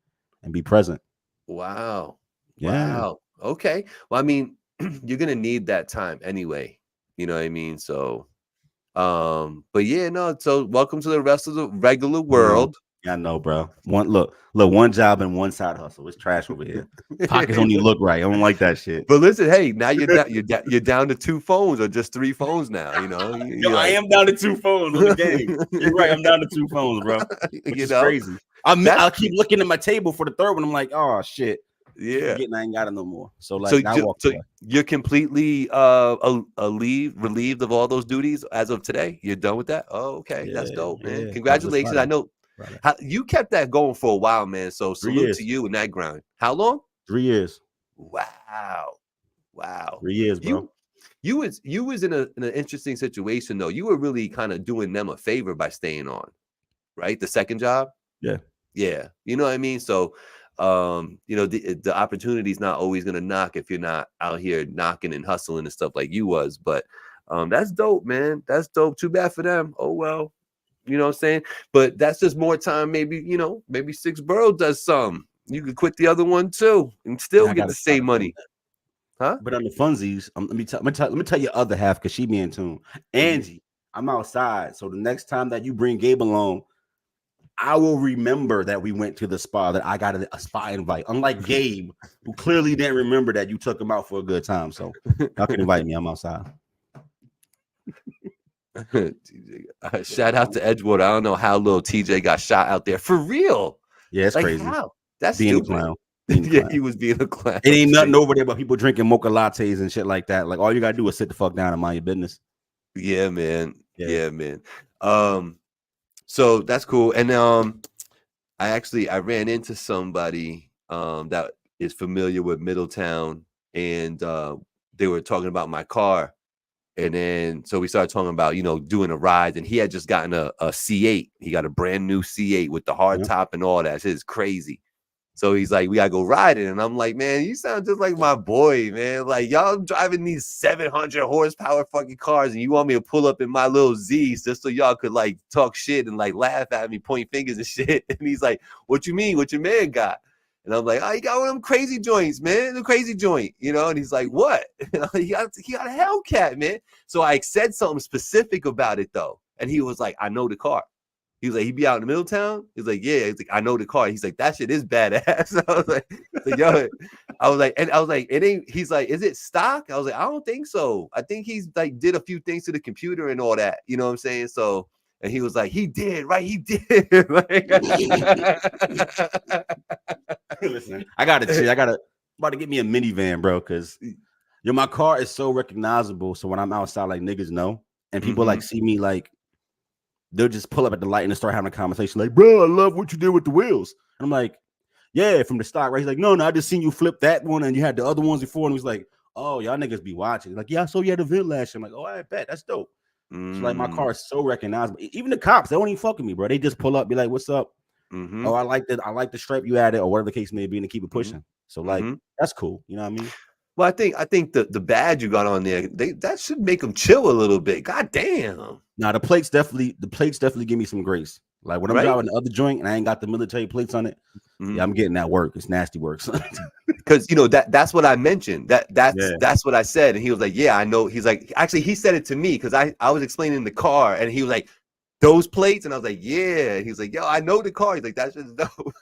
be present. Wow. Yeah. Wow. Okay. Well, I mean, you're gonna need that time anyway. You know what I mean? So but yeah, no, so welcome to the rest of the regular world. Yeah, I know, bro. One job and one side hustle. It's trash over here. Pockets don't even look right. I don't like that shit. But listen, hey, now you're down to 2 phones or just 3 phones now. You know, I am down to 2 phones on the game. You're right. I'm down to 2 phones, bro. Which is crazy. I'll keep looking at my table for the third one. I'm like, oh shit. Yeah, I ain't got it no more. So like, so you're completely relieved of all those duties as of today. You're done with that. Oh, okay, that's dope, man. Yeah. Congratulations. I know. You kept that going for a while, man. So salute to you in that grind. How long? 3 years. Wow. 3 years, bro. You was in an interesting situation though. You were really kind of doing them a favor by staying on, right? The second job. Yeah. You know what I mean? So, you know, the opportunity is not always gonna knock if you're not out here knocking and hustling and stuff like you was. But that's dope, man. That's dope. Too bad for them. Oh well. You know what I'm saying? But that's just more time. Maybe, you know, maybe 6 Borough does some. You could quit the other one too and still get the same money. Huh? But on the funsies, let me tell your other half because she be in tune. Angie, I'm outside. So the next time that you bring Gabe along, I will remember that we went to the spa, that I got a spa invite. Unlike Gabe, who clearly didn't remember that you took him out for a good time. So y'all can invite me. I'm outside. Shout out to Edgewood. I don't know how little TJ got shot out there for real. Yeah, it's like, crazy. How? That's being stupid. a clown. Yeah, he was being a clown. It ain't nothing over there but people drinking mocha lattes and shit like that. Like all you gotta do is sit the fuck down and mind your business. Yeah, man. Yeah, man. So that's cool. And I ran into somebody that is familiar with Middletown, and they were talking about my car. And then so we started talking about, you know, doing a ride, and he had just gotten a C8. He got a brand new C8 with the hard top and all that. Shit is crazy. So he's like, we gotta go riding. And I'm like, man, you sound just like my boy, man. Like, y'all driving these 700 horsepower fucking cars, and you want me to pull up in my little Z's just so y'all could like talk shit and like laugh at me, point fingers and shit. And he's like, what you mean? What your man got? And I'm like, oh, you got one of them crazy joints, man. The crazy joint, you know? And he's like, what? he got a Hellcat, man. So I said something specific about it, though. And he was like, I know the car. He was like, he be out in Middletown? He's like, yeah. He's like, I know the car. He's like, that shit is badass. I was like, yo, it ain't, he's like, is it stock? I was like, I don't think so. I think he's like did a few things to the computer and all that. You know what I'm saying? So, and he was like, he did, right? He did. Listen, I got about to get me a minivan, bro, because my car is so recognizable. So when I'm outside, like niggas know, and people like see me, like they'll just pull up at the light and start having a conversation, like, bro, I love what you did with the wheels. And I'm like, yeah, from the stock, right? He's like, no, I just seen you flip that one, and you had the other ones before. And he was like, oh, y'all niggas be watching. Like, yeah, I saw you had a event last year. I'm like, oh, I bet that's dope. So like my car is so recognizable. Even the cops, they don't even fuck with me, bro. They just pull up, be like, what's up? Oh, I like the stripe you added, or whatever the case may be, and to keep it pushing. So like that's cool. You know what I mean? Well, I think the badge you got on there, that should make them chill a little bit. God damn. Now the plates definitely give me some grace. Like when I'm driving the other joint and I ain't got the military plates on it, yeah, I'm getting that work. It's nasty work, son. Because that's what I mentioned. That's what I said, and he was like, "Yeah, I know." He's like, actually, he said it to me because I was explaining the car, and he was like, "Those plates," and I was like, "Yeah." And he was like, "Yo, I know the car." He's like, "That's just dope."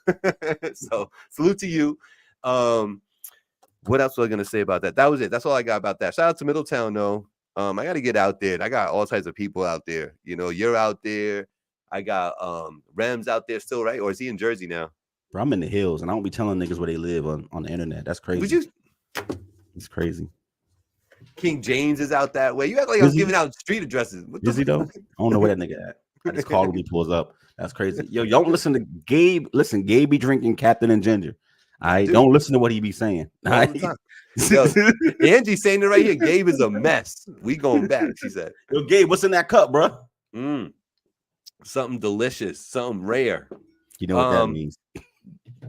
So salute to you. What else was I gonna say about that? That was it. That's all I got about that. Shout out to Middletown, though. I got to get out there. I got all types of people out there. You're out there. I got Rams out there still, right? Or is he in Jersey now? Bro, I'm in the hills, and I don't be telling niggas where they live on the internet. That's crazy. It's crazy. King James is out that way. You act like I was giving out street addresses. Is he though? I don't know where that nigga at. I just called him. He pulls up. That's crazy. Yo, y'all don't listen to Gabe. Listen, Gabe be drinking Captain and Ginger. Don't listen to what he be saying. Yo, Angie saying it right here. Gabe is a mess. We going back. She said, "Yo, Gabe, what's in that cup, bro?" Something delicious, something rare. You know what that means?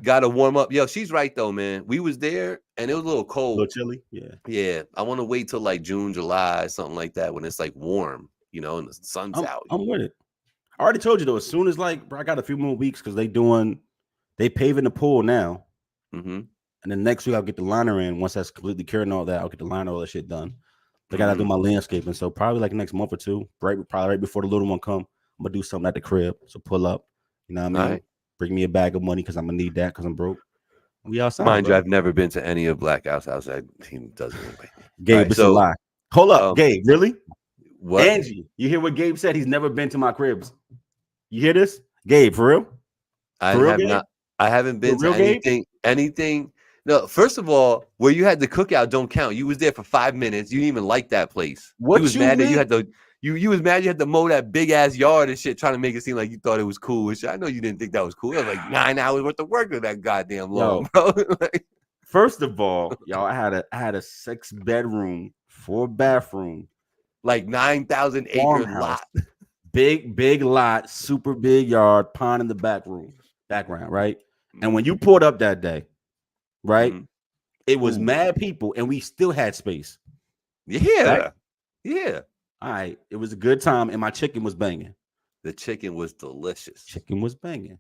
Gotta warm up. Yo, she's right though, man. We was there and it was a little cold. A little chilly. Yeah. I want to wait till like June, July, something like that, when it's like warm, and the sun's out. I'm with it. I already told you though, as soon as bro, I got a few more weeks because they paving the pool now. And then next week I'll get the liner in. Once that's completely cured and all that, I'll get the liner, all that shit done. I gotta do my landscaping. So probably like next month or two, probably right before the little one come, I'm gonna do something at the crib. So pull up, you know what I mean? Right. Bring me a bag of money because I'm gonna need that because I'm broke. We outside. Mind you, I've never been to any of Blackout's outside. He doesn't anyway. Gabe, it's a lie. Hold up, Gabe. Really? What? Angie, you hear what Gabe said? He's never been to my cribs. You hear this? Gabe, for real? I haven't been to anything. No, first of all, where you had the cookout don't count. You was there for 5 minutes. You didn't even like that place. You was mad that you had to. You was mad you had to mow that big ass yard and shit, trying to make it seem like you thought it was cool. I know you didn't think that was cool. It was like 9 hours worth of work with that goddamn long, bro. First of all, y'all, I had a 6-bedroom, 4-bathroom, like 9,000 acre lot, big lot, super big yard, pond in the background, right? And when you pulled up that day, right, it was mad people, and we still had space. Yeah, right? Yeah. All right, it was a good time, and my chicken was banging. The chicken was delicious. Chicken was banging.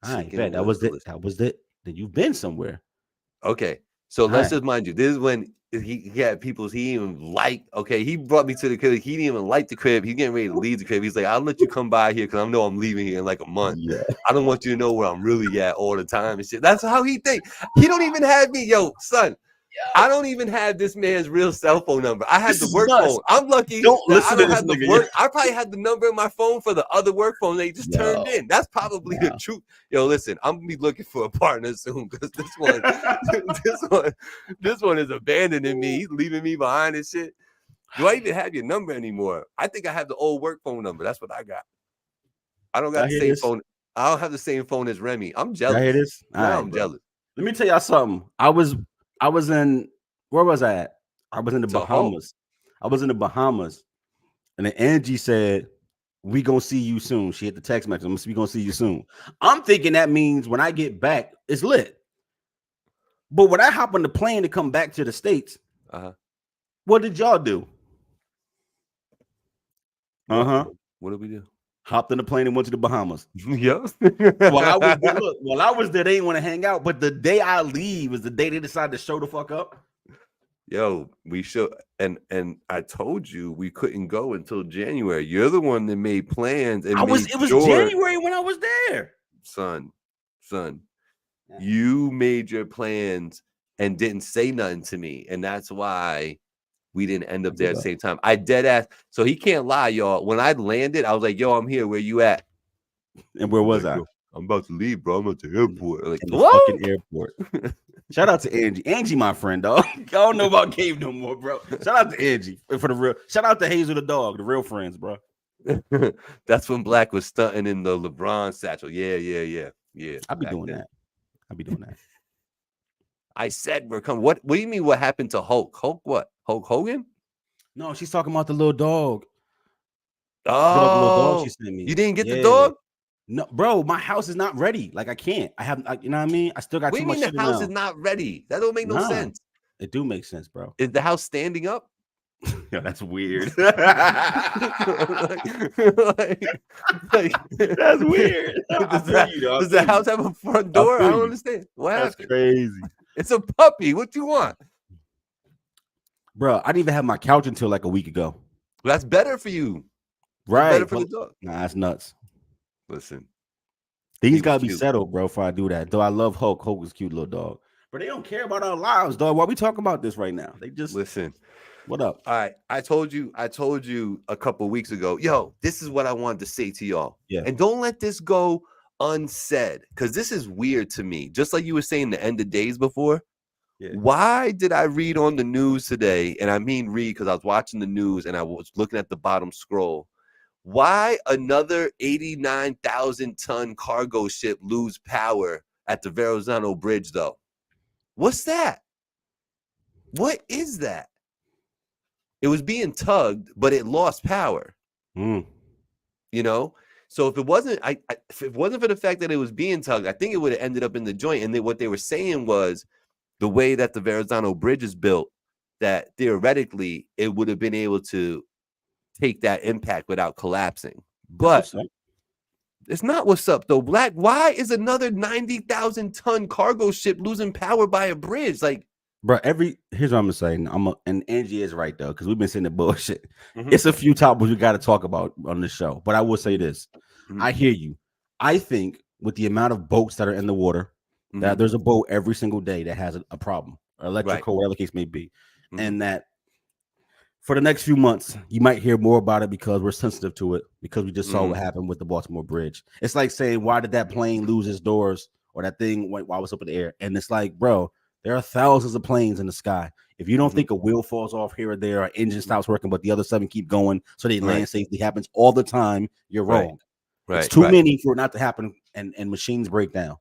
All right, bet that was it. That was it. Then you've been somewhere. Okay, so let's just mind you, this is when he had people he even like. Okay, he brought me to the crib. He didn't even like the crib. He's getting ready to leave the crib. He's like, I'll let you come by here because I know I'm leaving here in like a month. Yeah. I don't want you to know where I'm really at all the time and shit. That's how he think. He don't even have me, son. I don't even have this man's real cell phone number. I had the work phone. I'm lucky. Don't listen to this nigga. Work. I probably had the number in my phone for the other work phone. They just turned in. That's probably the truth. Yo, listen, I'm gonna be looking for a partner soon because this one is abandoning me. He's leaving me behind and shit. Do I even have your number anymore? I think I have the old work phone number. That's what I got. I don't got the same phone. I don't have the same phone as Remy. I'm jealous. I hear this. I'm jealous. Let me tell y'all something. I was in, where was I at? I was in the Bahamas. I was in the Bahamas. And then Angie said, we gonna see you soon. She hit the text message. We gonna see you soon. I'm thinking that means when I get back, it's lit. But when I hop on the plane to come back to the States, what did y'all do? What did we do? Hopped in the plane and went to the Bahamas. Yo. While I was there, look, while I was there, they didn't want to hang out. But the day I leave is the day they decided to show the fuck up. Yo, we should, and I told you we couldn't go until January. You're the one that made plans, and It was January when I was there. Son, you made your plans and didn't say nothing to me, and that's why we didn't end up there at the same time. I dead ass. So he can't lie, y'all. When I landed, I was like, "Yo, I'm here. Where you at?" And where was I? Yo, I'm about to leave, bro. I'm at the airport. Like, in the fucking airport. Shout out to Angie. Angie, my friend, dog. I don't know about Gabe no more, bro. Shout out to Angie for the real. Shout out to Hazel the dog, the real friends, bro. That's when Black was stunting in the LeBron satchel. Yeah. I'll be doing that. I said we're coming. What do you mean? What happened to Hulk? Hulk what? Hulk Hogan? No, she's talking about the little dog. Oh, the little dog she sent me. You didn't get the dog? No, bro, my house is not ready. Like I can't. You know what I mean? I still got too much shit. The house is not ready. That don't make no sense. It do make sense, bro. Is the house standing up? Yeah, that's weird. like, that's weird. Does the house have a front door? I don't understand. What That's happened? crazy. It's a puppy. What you want? Bro, I didn't even have my couch until like a week ago. That's better for you. Right. Better for the dog. Nah, that's nuts. Listen. These gotta be settled, bro, before I do that. Though I love Hulk. Hulk is a cute little dog. But they don't care about our lives, dog. Why we talking about this right now? They just listen. What up? All right. I told you a couple of weeks ago, yo, this is what I wanted to say to y'all. Yeah. And don't let this go unsaid, because this is weird to me. Just like you were saying the end of days before. Yeah. Why did I read on the news today? And I mean read because I was watching the news and I was looking at the bottom scroll. Why another 89,000-ton cargo ship lose power at the Verrazano Bridge, though? What's that? What is that? It was being tugged, but it lost power. You know? So if it wasn't, if it wasn't for the fact that it was being tugged, I think it would have ended up in the joint. And what they were saying was the way that the Verrazano Bridge is built, that theoretically it would have been able to take that impact without collapsing. But it's not what's up, though, Black. Why is another 90,000-ton cargo ship losing power by a bridge? Like, bro, here's what I'm saying. And Angie is right though, because we've been saying the bullshit. It's a few topics we got to talk about on the show, but I will say this: I hear you. I think with the amount of boats that are in the water, that there's a boat every single day that has a problem, or electrical, whatever the case may be, and that for the next few months you might hear more about it because we're sensitive to it, because we just saw what happened with the Baltimore Bridge. It's like saying, why did that plane lose its doors, or that thing went while it was up in the air? And it's like, bro, there are thousands of planes in the sky. If you don't think a wheel falls off here or there, or engine stops working, but the other 7 keep going, so they land safely, happens all the time, you're wrong. It's too many for it not to happen, and machines break down.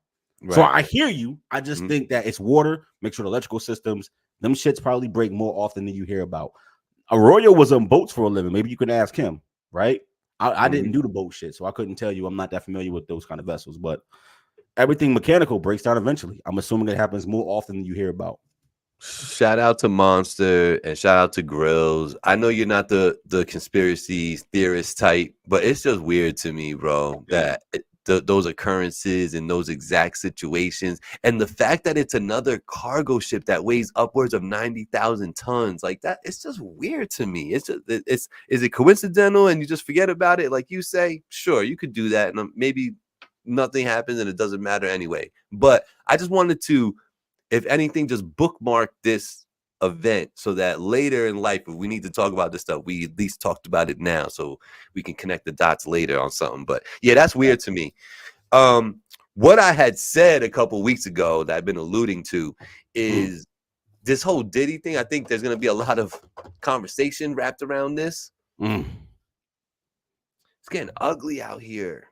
So I hear you. I just think that it's water. Make sure the electrical systems, them shits probably break more often than you hear about. Arroyo was on boats for a living. Maybe you can ask him, right? I didn't do the boat shit, so I couldn't tell you. I'm not that familiar with those kind of vessels, but everything mechanical breaks down eventually. I'm assuming it happens more often than you hear about. Shout out to Monster and shout out to Grills. I know you're not the conspiracy theorist type, but it's just weird to me, bro, that those occurrences and those exact situations, and the fact that it's another cargo ship that weighs upwards of 90,000 tons, like that, it's just weird to me. It's just, is it coincidental and you just forget about it? Like you say, sure, you could do that, and maybe nothing happens and it doesn't matter anyway. But I just wanted to, if anything, just bookmark this event so that later in life, if we need to talk about this stuff, we at least talked about it now so we can connect the dots later on something. But yeah, that's weird to me. What I had said a couple weeks ago that I've been alluding to is this whole Diddy thing. I think there's going to be a lot of conversation wrapped around this. It's getting ugly out here.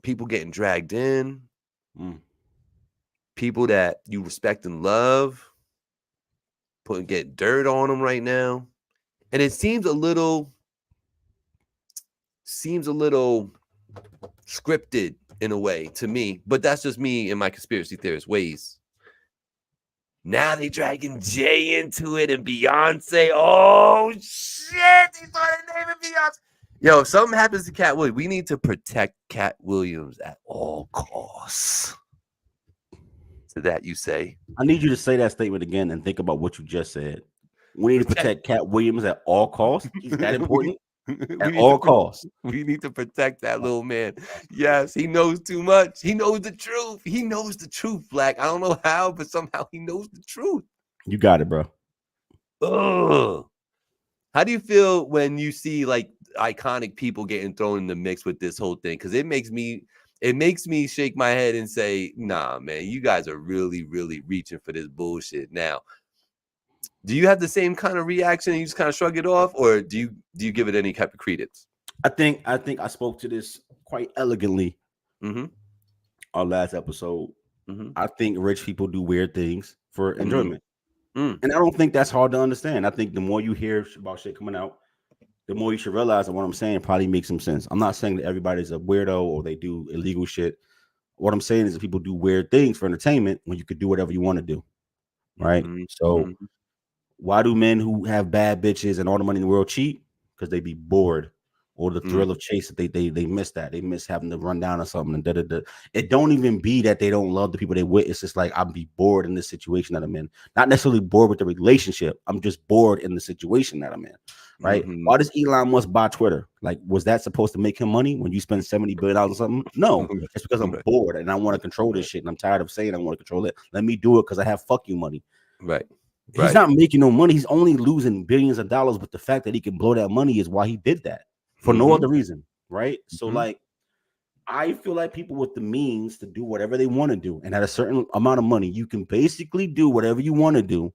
People getting dragged in. People that you respect and love, get dirt on them right now. And it seems a little scripted in a way to me, but that's just me in my conspiracy theorist ways. Now they dragging Jay into it and Beyonce. Oh shit, they started naming Beyonce. Yo, if something happens to Cat Williams, we need to protect Cat Williams at all costs. To that you say, I need you to say that statement again and think about what you just said. We need to protect. protect Cat Williams at all costs. He's that important we at need to all costs. we need to protect that little man. Yes, he knows too much. He knows the truth. He knows the truth, Black. I don't know how, but somehow he knows the truth. You got it, bro. Ugh. How do you feel when you see like iconic people getting thrown in the mix with this whole thing? Because it makes me shake my head and say, nah, man, you guys are really, really reaching for this bullshit. Now, do you have the same kind of reaction and you just kind of shrug it off, or do you give it any type of credence? I think I spoke to this quite elegantly our last episode. I think rich people do weird things for enjoyment. And I don't think that's hard to understand. I think the more you hear about shit coming out, the more you should realize that what I'm saying probably makes some sense. I'm not saying that everybody's a weirdo or they do illegal shit. What I'm saying is that people do weird things for entertainment when you could do whatever you want to do. Right? So why do men who have bad bitches and all the money in the world cheat? Because they be bored. Or the thrill of chase that they miss that. They miss having to run down or something. And It don't even be that they don't love the people they with. It's just like I'll be bored in this situation that I'm in. Not necessarily bored with the relationship. I'm just bored in the situation that I'm in. Right? Why does Elon Musk buy Twitter? Like, was that supposed to make him money when you spend $70 billion or something? No, it's because I'm bored and I want to control this shit. And I'm tired of saying I want to control it. Let me do it because I have fuck you money. Right. He's not making no money. He's only losing billions of dollars. But the fact that he can blow that money is why he did that. For no other reason, right? So, like, I feel like people with the means to do whatever they want to do, and at a certain amount of money, you can basically do whatever you want to do,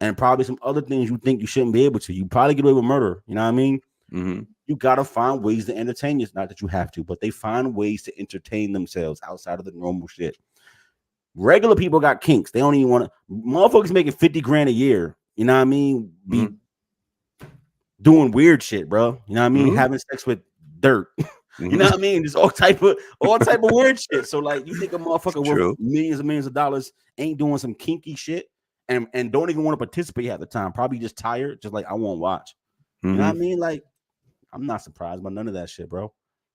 and probably some other things you think you shouldn't be able to. You probably get away with murder. You know what I mean? You gotta find ways to entertain you. It's not that you have to, but they find ways to entertain themselves outside of the normal shit. Regular people got kinks. They don't even want to. Motherfuckers making 50 grand a year. You know what I mean? Be doing weird shit, bro. You know what I mean? Having sex with dirt. You know what I mean? Just all type of weird shit. So like, you think a motherfucker worth millions and millions of dollars ain't doing some kinky shit and don't even want to participate at the time? Probably just tired, just like I won't watch. You know what I mean? Like, I'm not surprised by none of that shit, bro.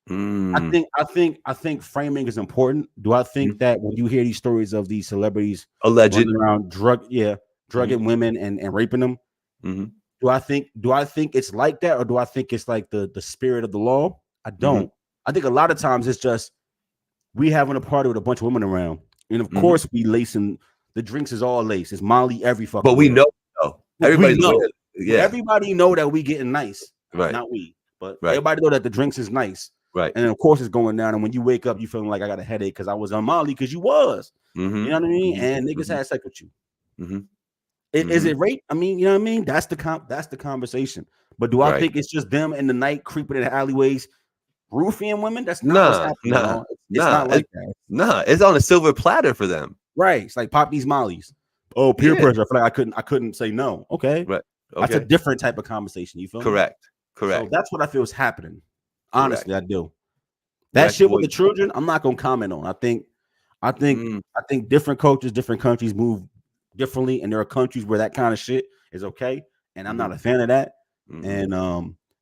I think framing is important. Do I think that when you hear these stories of these celebrities running around drugging women and raping them? Do I think it's like that, or do I think it's like the spirit of the law? I don't. I think a lot of times it's just we having a party with a bunch of women around, and of course we lacing the drinks is all lace. It's Molly every fucking. But we know, everybody know. Yeah, everybody know that we getting nice, right? Not we, but everybody know that the drinks is nice, right? And of course it's going down. And when you wake up, you feeling like I got a headache because I was on Molly because you was, you know what I mean? And niggas had sex with you. Is it rape? I mean, you know what I mean? That's the conversation. But do I think it's just them in the night creeping in the alleyways, roofing women? That's not what's happening. It's not like that. Nah, it's on a silver platter for them. Right. It's like pop these mollies. Oh, peer pressure. I feel like I couldn't say no. Okay. Right. Okay. That's a different type of conversation. You feel me? Correct. So that's what I feel is happening. Honestly, I do. That shit with the children, I'm not gonna comment on. I think different cultures, different countries move differently, and there are countries where that kind of shit is okay, and I'm not a fan of that. And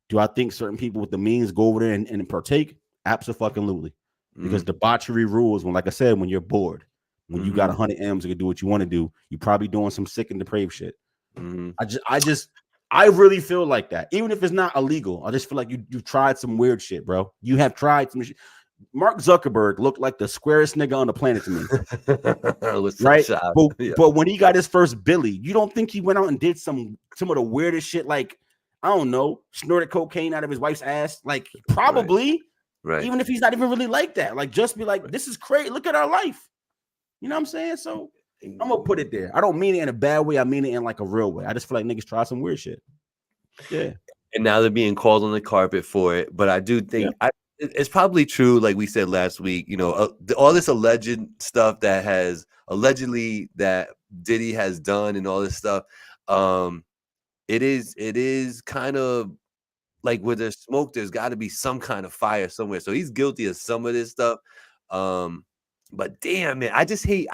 do I think certain people with the means go over there and partake? Absolutely, because debauchery rules. When, like I said, when you're bored, when you got 100 M's, you can do what you want to do. You're probably doing some sick and depraved shit. I really feel like that, even if it's not illegal. I just feel like you've tried some weird shit, bro. You have tried some shit. Mark Zuckerberg looked like the squarest nigga on the planet to me. Right? But when he got his first Billy, you don't think he went out and did some of the weirdest shit, like, I don't know, snorted cocaine out of his wife's ass? Like, probably. Right. Even if he's not even really like that. Like, just be like, this is crazy. Look at our life. You know what I'm saying? So I'm gonna put it there. I don't mean it in a bad way. I mean it in like a real way. I just feel like niggas try some weird shit. Yeah. And now they're being called on the carpet for it. But I do think it's probably true, like we said last week, you know, all this alleged stuff that has allegedly that Diddy has done and all this stuff. It is kind of like where there's smoke, there's got to be some kind of fire somewhere. So he's guilty of some of this stuff. But damn, man, I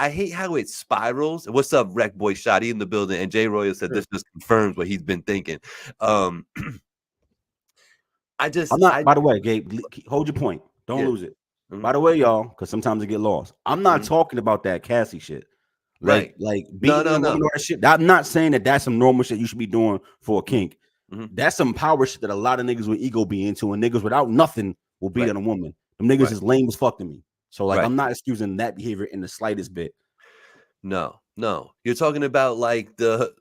hate how it spirals. What's up, Wreck Boy Shotty in the building? And Jay Royal said this just confirms what he's been thinking. I'm not. By the way, Gabe, hold your point. Don't lose it. By the way, y'all, because sometimes it get lost. I'm not talking about that Cassie shit. Like beating a woman or that shit. I'm not saying that that's some normal shit you should be doing for a kink. That's some power shit that a lot of niggas with ego be into, and niggas without nothing will beat on a woman. Them niggas is lame as fuck to me. So like, I'm not excusing that behavior in the slightest bit. No, you're talking about like the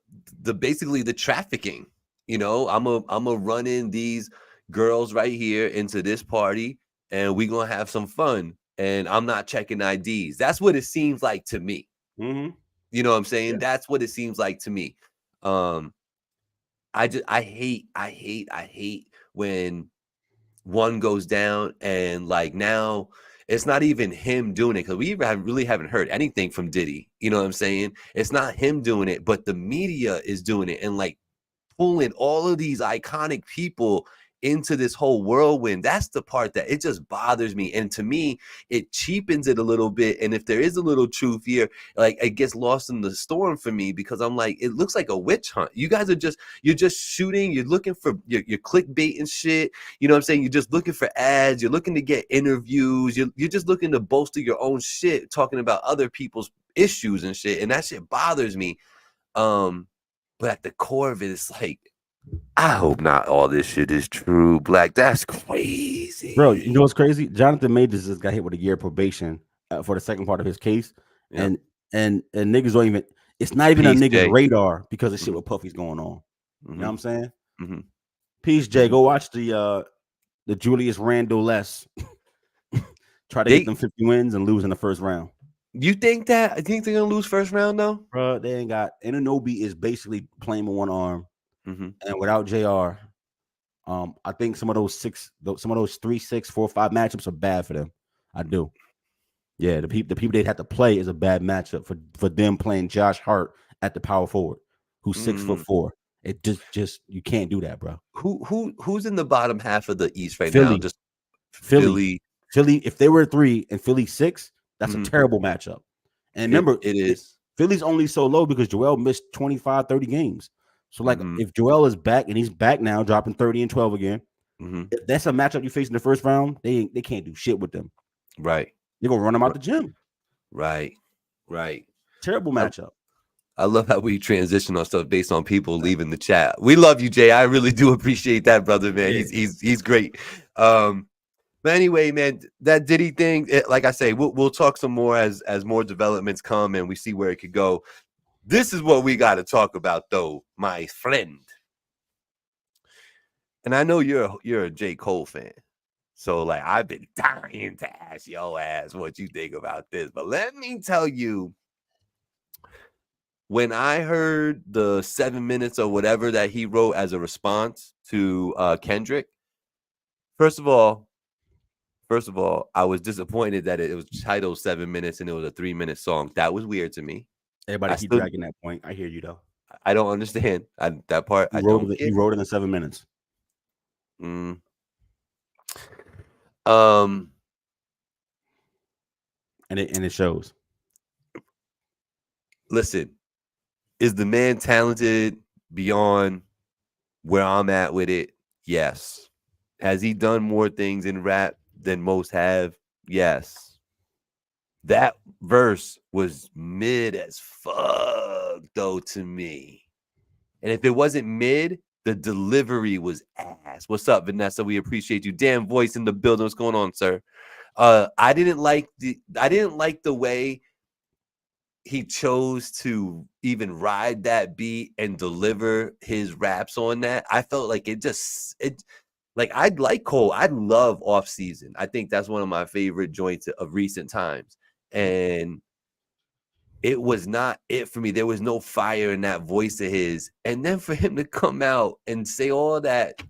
basically the trafficking. You know, I'm a run in these girls right here into this party, and we gonna have some fun. And I'm not checking IDs. That's what it seems like to me. You know what I'm saying? Yeah. That's what it seems like to me. I hate when one goes down and like now it's not even him doing it, because we really haven't heard anything from Diddy. You know what I'm saying? It's not him doing it, but the media is doing it and like pulling all of these iconic people into this whole whirlwind. That's the part that it just bothers me. And to me, it cheapens it a little bit. And if there is a little truth here, like it gets lost in the storm for me, because I'm like, it looks like a witch hunt. You guys are you're just shooting. You're looking for your clickbait and shit. You know what I'm saying? You're just looking for ads. You're looking to get interviews. You're just looking to bolster your own shit, talking about other people's issues and shit. And that shit bothers me. But at the core of it, it's like, I hope not all this shit is true, Black. That's crazy. Bro, you know what's crazy? Jonathan Majors just got hit with a year probation for the second part of his case. Yep. And niggas don't even, it's not even Peace, a nigga's radar because of shit with Puffy's going on. You know what I'm saying? Peace, Jay. Go watch the Julius Randle-less try to get them 50 wins and lose in the first round. You think that? I think they're gonna lose first round though? Bro, they ain't got Anunoby is basically playing with one arm. And without JR, I think some of those 3, 6, 4, 5 matchups are bad for them. I do. Yeah, the people they'd have to play is a bad matchup for them playing Josh Hart at the power forward, who's 6'4". It just you can't do that, bro. Who's in the bottom half of the East right Philly. now? Just Philly. If they were 3 and Philly 6, that's a terrible matchup. And remember, it is. Philly's only so low because Joel missed 25, 30 games. So, like, if Joel is back and he's back now, dropping 30 and 12 again, if that's a matchup you face in the first round, they can't do shit with them. Right. They're going to run them out the gym. Right. Terrible matchup. I love how we transition on stuff based on people leaving the chat. We love you, Jay. I really do appreciate that, brother, man. Yeah. He's great. But anyway, man, that Diddy thing, like I say, we'll talk some more as more developments come and we see where it could go. This is what we got to talk about, though, my friend. And I know you're a J. Cole fan. So, like, I've been dying to ask your ass what you think about this. But let me tell you, when I heard the 7 minutes or whatever that he wrote as a response to Kendrick, first of all, I was disappointed that it was titled 7 minutes and it was a 3-minute song. That was weird to me. Everybody keep dragging that point. I hear you, though. I don't understand that part. He wrote it in 7 minutes. And it shows. Listen, is the man talented beyond where I'm at with it? Yes. Has he done more things in rap than most have? Yes. That verse was mid as fuck, though, to me. And if it wasn't mid, the delivery was ass. What's up, Vanessa? We appreciate you. Damn voice in the building. What's going on, sir? I didn't like the way he chose to even ride that beat and deliver his raps on that. I felt like like I'd like Cole. I love Off Season. I think that's one of my favorite joints of recent times. And it was not it for me. There was no fire in that voice of his. And then for him to come out and say all that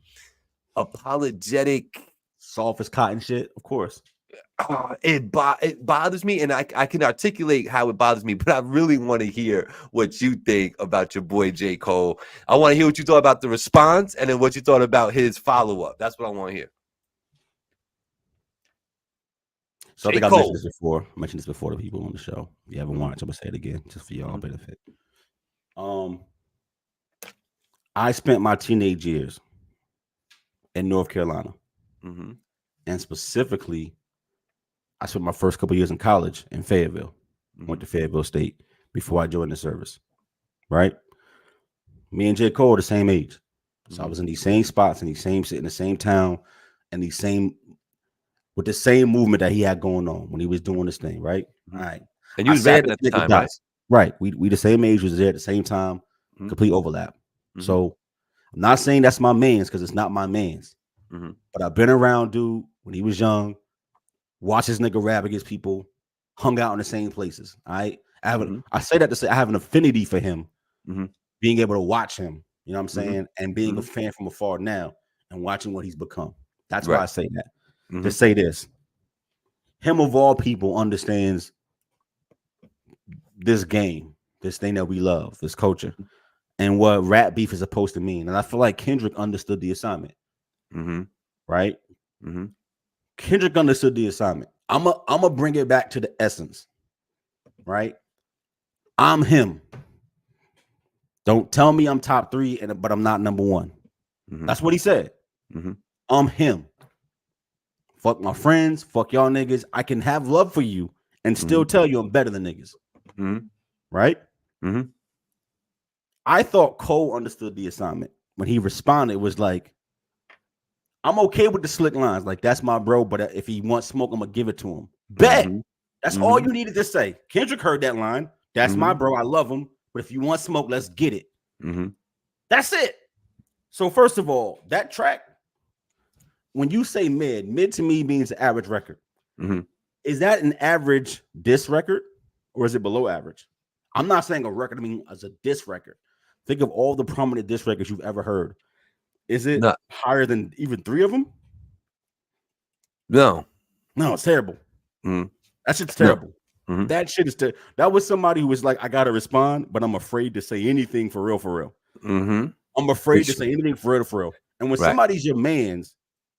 apologetic, soft as cotton shit, of course. It bothers me, and I can articulate how it bothers me, but I really want to hear what you think about your boy J. Cole. I want to hear what you thought about the response and then what you thought about his follow-up. That's what I want to hear. So I think I mentioned this before. I mentioned this before to people on the show. If you haven't watched, I'm gonna say it again just for y'all benefit. I spent my teenage years in North Carolina. Mm-hmm. And specifically, I spent my first couple years in college in Fayetteville. Went to Fayetteville State before I joined the service. Right? Me and J. Cole are the same age. So I was in these same spots, in the same town, and with the same movement that he had going on when he was doing this thing, right? All right. And you was rapping at the time, right? Right. We the same age, was there at the same time, complete overlap. So I'm not saying that's my man's because it's not my man's. But I've been around dude when he was young, watched this nigga rap against people, hung out in the same places. All right. I say that to say I have an affinity for him, being able to watch him, you know what I'm saying, and being a fan from afar now and watching what he's become. That's why I say that. To say this, him of all people understands this game, this thing that we love, this culture, and what rap beef is supposed to mean. And I feel like Kendrick understood the assignment. Right? Kendrick understood the assignment. I'm a bring it back to the essence. Right? I'm him. Don't tell me I'm top 3, but I'm not number 1. That's what he said. I'm him. Fuck my friends. Fuck y'all niggas. I can have love for you and still tell you I'm better than niggas. Right? I thought Cole understood the assignment. When he responded, it was like, I'm okay with the slick lines. Like, that's my bro, but if he wants smoke, I'm going to give it to him. Bet. That's all you needed to say. Kendrick heard that line. That's my bro. I love him. But if you want smoke, let's get it. That's it. So first of all, that track, when you say mid to me means the average record. Is that an average diss record or is it below average? I'm not saying a record, I mean as a diss record. Think of all the prominent diss records you've ever heard. Is it higher than even 3 of them? No, it's terrible. That shit's terrible. That shit is that was somebody who was like, I gotta respond, but I'm afraid to say anything for real. I'm afraid to say anything for real. And when somebody's your man's,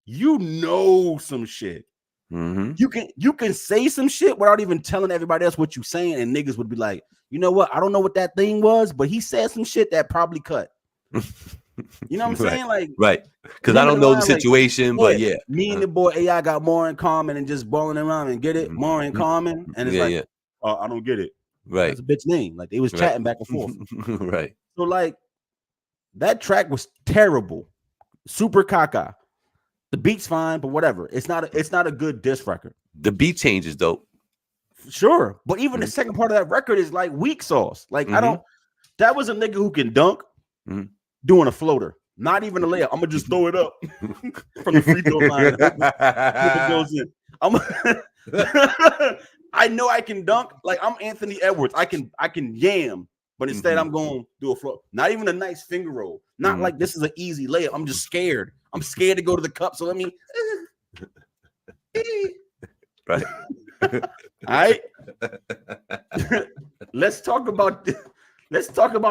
you know some shit. You can say some shit without even telling everybody else what you saying, and niggas would be like, you know what? I don't know what that thing was, but he said some shit that probably cut. You know what I'm saying? Like, because I don't know the situation, like, but me and the boy AI got more in common than just balling around and get it more in common. And it's I don't get it. That's a bitch name. Like, they was chatting back and forth. So like, that track was terrible, super caca. The beat's fine, but whatever. It's not a good diss record. The beat changes dope. Sure, but even the second part of that record is like weak sauce. Like that was a nigga who can dunk doing a floater, not even a layup. I'm gonna just throw it up from the free throw line. It goes in. I know I can dunk. Like, I'm Anthony Edwards. I can yam, but instead I'm going to do a float. Not even a nice finger roll. Not like this is an easy layup. I'm just scared. I'm scared to go to the cup. So let me. Right. All right. Let's talk about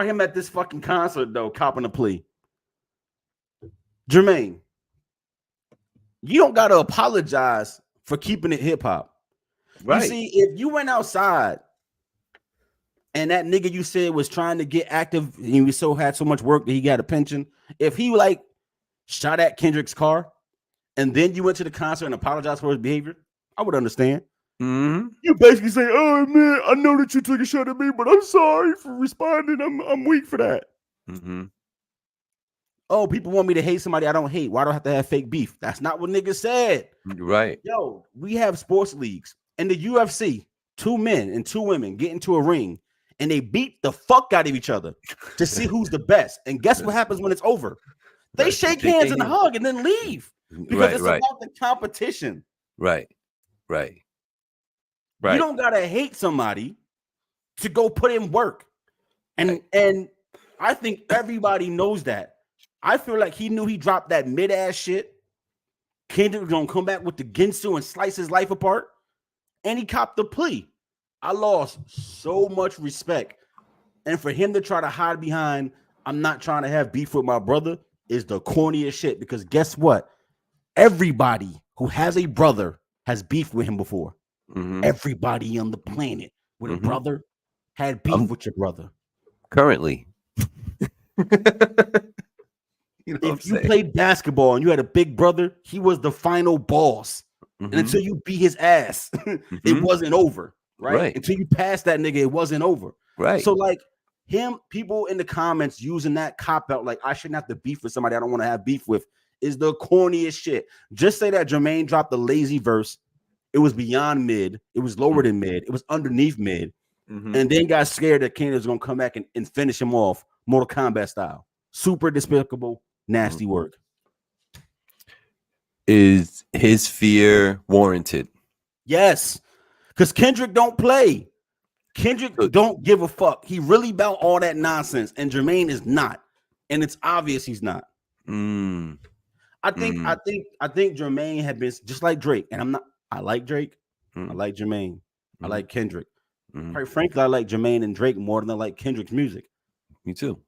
him at this fucking concert though, copping a plea. Jermaine, you don't gotta apologize for keeping it hip hop. Right. You see, if you went outside and that nigga you said was trying to get active and he had so much work that he got a pension, if he like shot at Kendrick's car and then you went to the concert and apologized for his behavior, I would understand. You basically say, "Oh man, I know that you took a shot at me, but I'm sorry for responding. I'm weak for that." Oh, people want me to hate somebody I don't hate. Why do I have to have fake beef? That's not what niggas said. Right. Yo, we have sports leagues. In the UFC, 2 men and 2 women get into a ring and they beat the fuck out of each other to see who's the best. And guess what happens when it's over? They shake hands and hug and then leave because it's about the competition. Right. You don't gotta hate somebody to go put in work. And I think everybody knows that. I feel like he knew he dropped that mid-ass shit. Kendrick was gonna come back with the Ginsu and slice his life apart. And he copped the plea. I lost so much respect. And for him to try to hide behind, I'm not trying to have beef with my brother, is the corniest shit. Because guess what? Everybody who has a brother has beef with him before. Everybody on the planet with a brother had beef with your brother. Currently. You know what I'm If you saying? played basketball and you had a big brother, he was the final boss. And until you beat his ass, it wasn't over, right? Right. Until you passed that nigga, it wasn't over. Right. So like people in the comments using that cop out, like I shouldn't have to beef with somebody I don't want to have beef with, is the corniest shit. Just say that Jermaine dropped the lazy verse. It was beyond mid. It was lower than mid. It was underneath mid. And then got scared that Kane was going to come back and finish him off Mortal Kombat style. Super despicable, nasty work. Is his fear warranted? Yes, because Kendrick don't play. Kendrick don't give a fuck. He really about all that nonsense, and Jermaine is not, and it's obvious he's not. I think Jermaine had been just like Drake, and I'm not. I like Drake. I like Jermaine. I like Kendrick. Quite frankly, I like Jermaine and Drake more than I like Kendrick's music. Me too.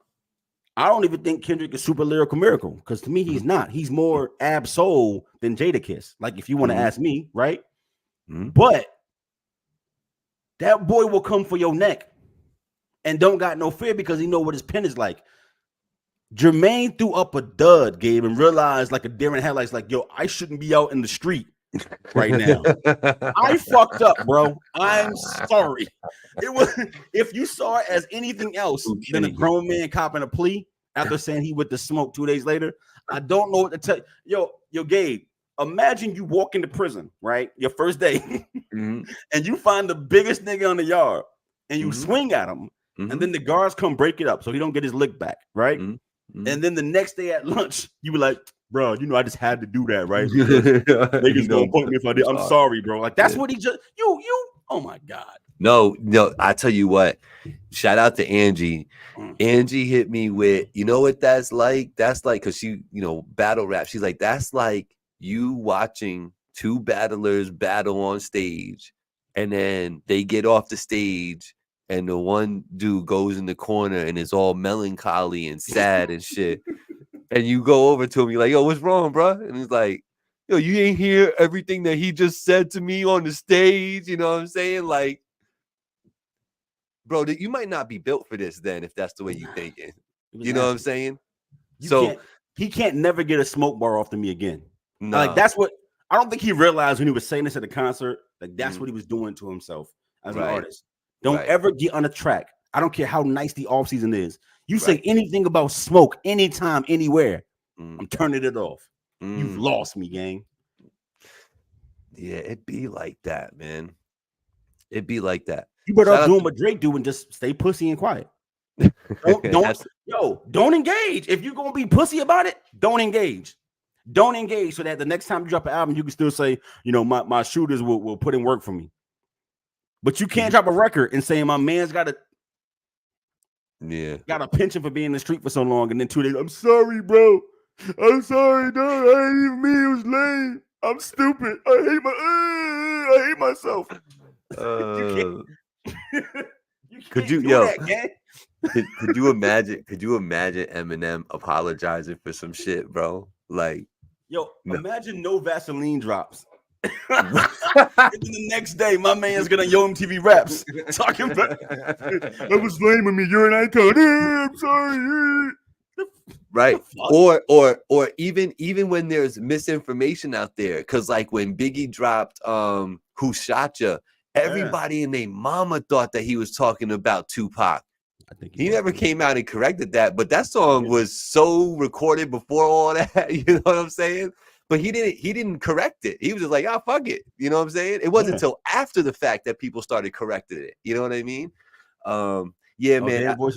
I don't even think Kendrick is super lyrical miracle because to me he's not. He's more Ab Soul than Jadakiss. Like if you want to ask me, right? But that boy will come for your neck and don't got no fear because he know what his pen is like. Jermaine threw up a dud, Gabe, and realized like a deer in headlights, like, yo, I shouldn't be out in the street right now. I fucked up, bro. I'm sorry. It was if you saw it as anything else than a grown man copping a plea after saying he with the smoke 2 days later, I don't know what to tell you. Yo, Gabe, imagine you walk into prison, right? Your first day, and you find the biggest nigga on the yard and you swing at him, and then the guards come break it up so he don't get his lick back, right? And then the next day at lunch, you be like, bro, you know, I just had to do that, right? Niggas gonna put me if I did. I'm sorry, bro. Like that's what he just you. Oh my god. No, I tell you what. Shout out to Angie. Angie hit me with, you know what that's like? That's like because she, battle rap. She's like, that's like you watching two battlers battle on stage, and then they get off the stage. And the one dude goes in the corner and is all melancholy and sad and shit. And you go over to him, you're like, yo, what's wrong, bro? And he's like, yo, you ain't hear everything that he just said to me on the stage. You know what I'm saying? Like, bro, you might not be built for this then if that's the way you thinking. You know what I'm saying? He can't never get a smoke bar off to me again. No. Like that's what I don't think he realized when he was saying this at the concert. Like that's what he was doing to himself as an artist. Don't ever get on a track. I don't care how nice the offseason is. You say anything about smoke anytime, anywhere, I'm turning it off. You've lost me, gang. Yeah, it'd be like that, man. It'd be like that. You better off doing what Drake do and just stay pussy and quiet. Don't engage. If you're gonna be pussy about it, don't engage. Don't engage so that the next time you drop an album, you can still say, my shooters will put in work for me. But you can't drop a record and say my man's got a pension for being in the street for so long, and then 2 days, I'm sorry, bro. I'm sorry, dog. I ain't even me. It was lame. I'm stupid. I hate myself. Could you imagine Eminem apologizing for some shit, bro? Like, imagine no Vaseline drops. And then the next day, my man's gonna Yo MTV Raps talking about that was lame of me. You're an icon. I'm sorry. Right. Or even when there's misinformation out there, because like when Biggie dropped Who Shot Ya, everybody and their mama thought that he was talking about Tupac. I think he never came out and corrected that, but that song was so recorded before all that. You know what I'm saying? But he didn't correct it. He was just like, fuck it. You know what I'm saying? It wasn't until after the fact that people started correcting it. You know what I mean? Man. Dan Voice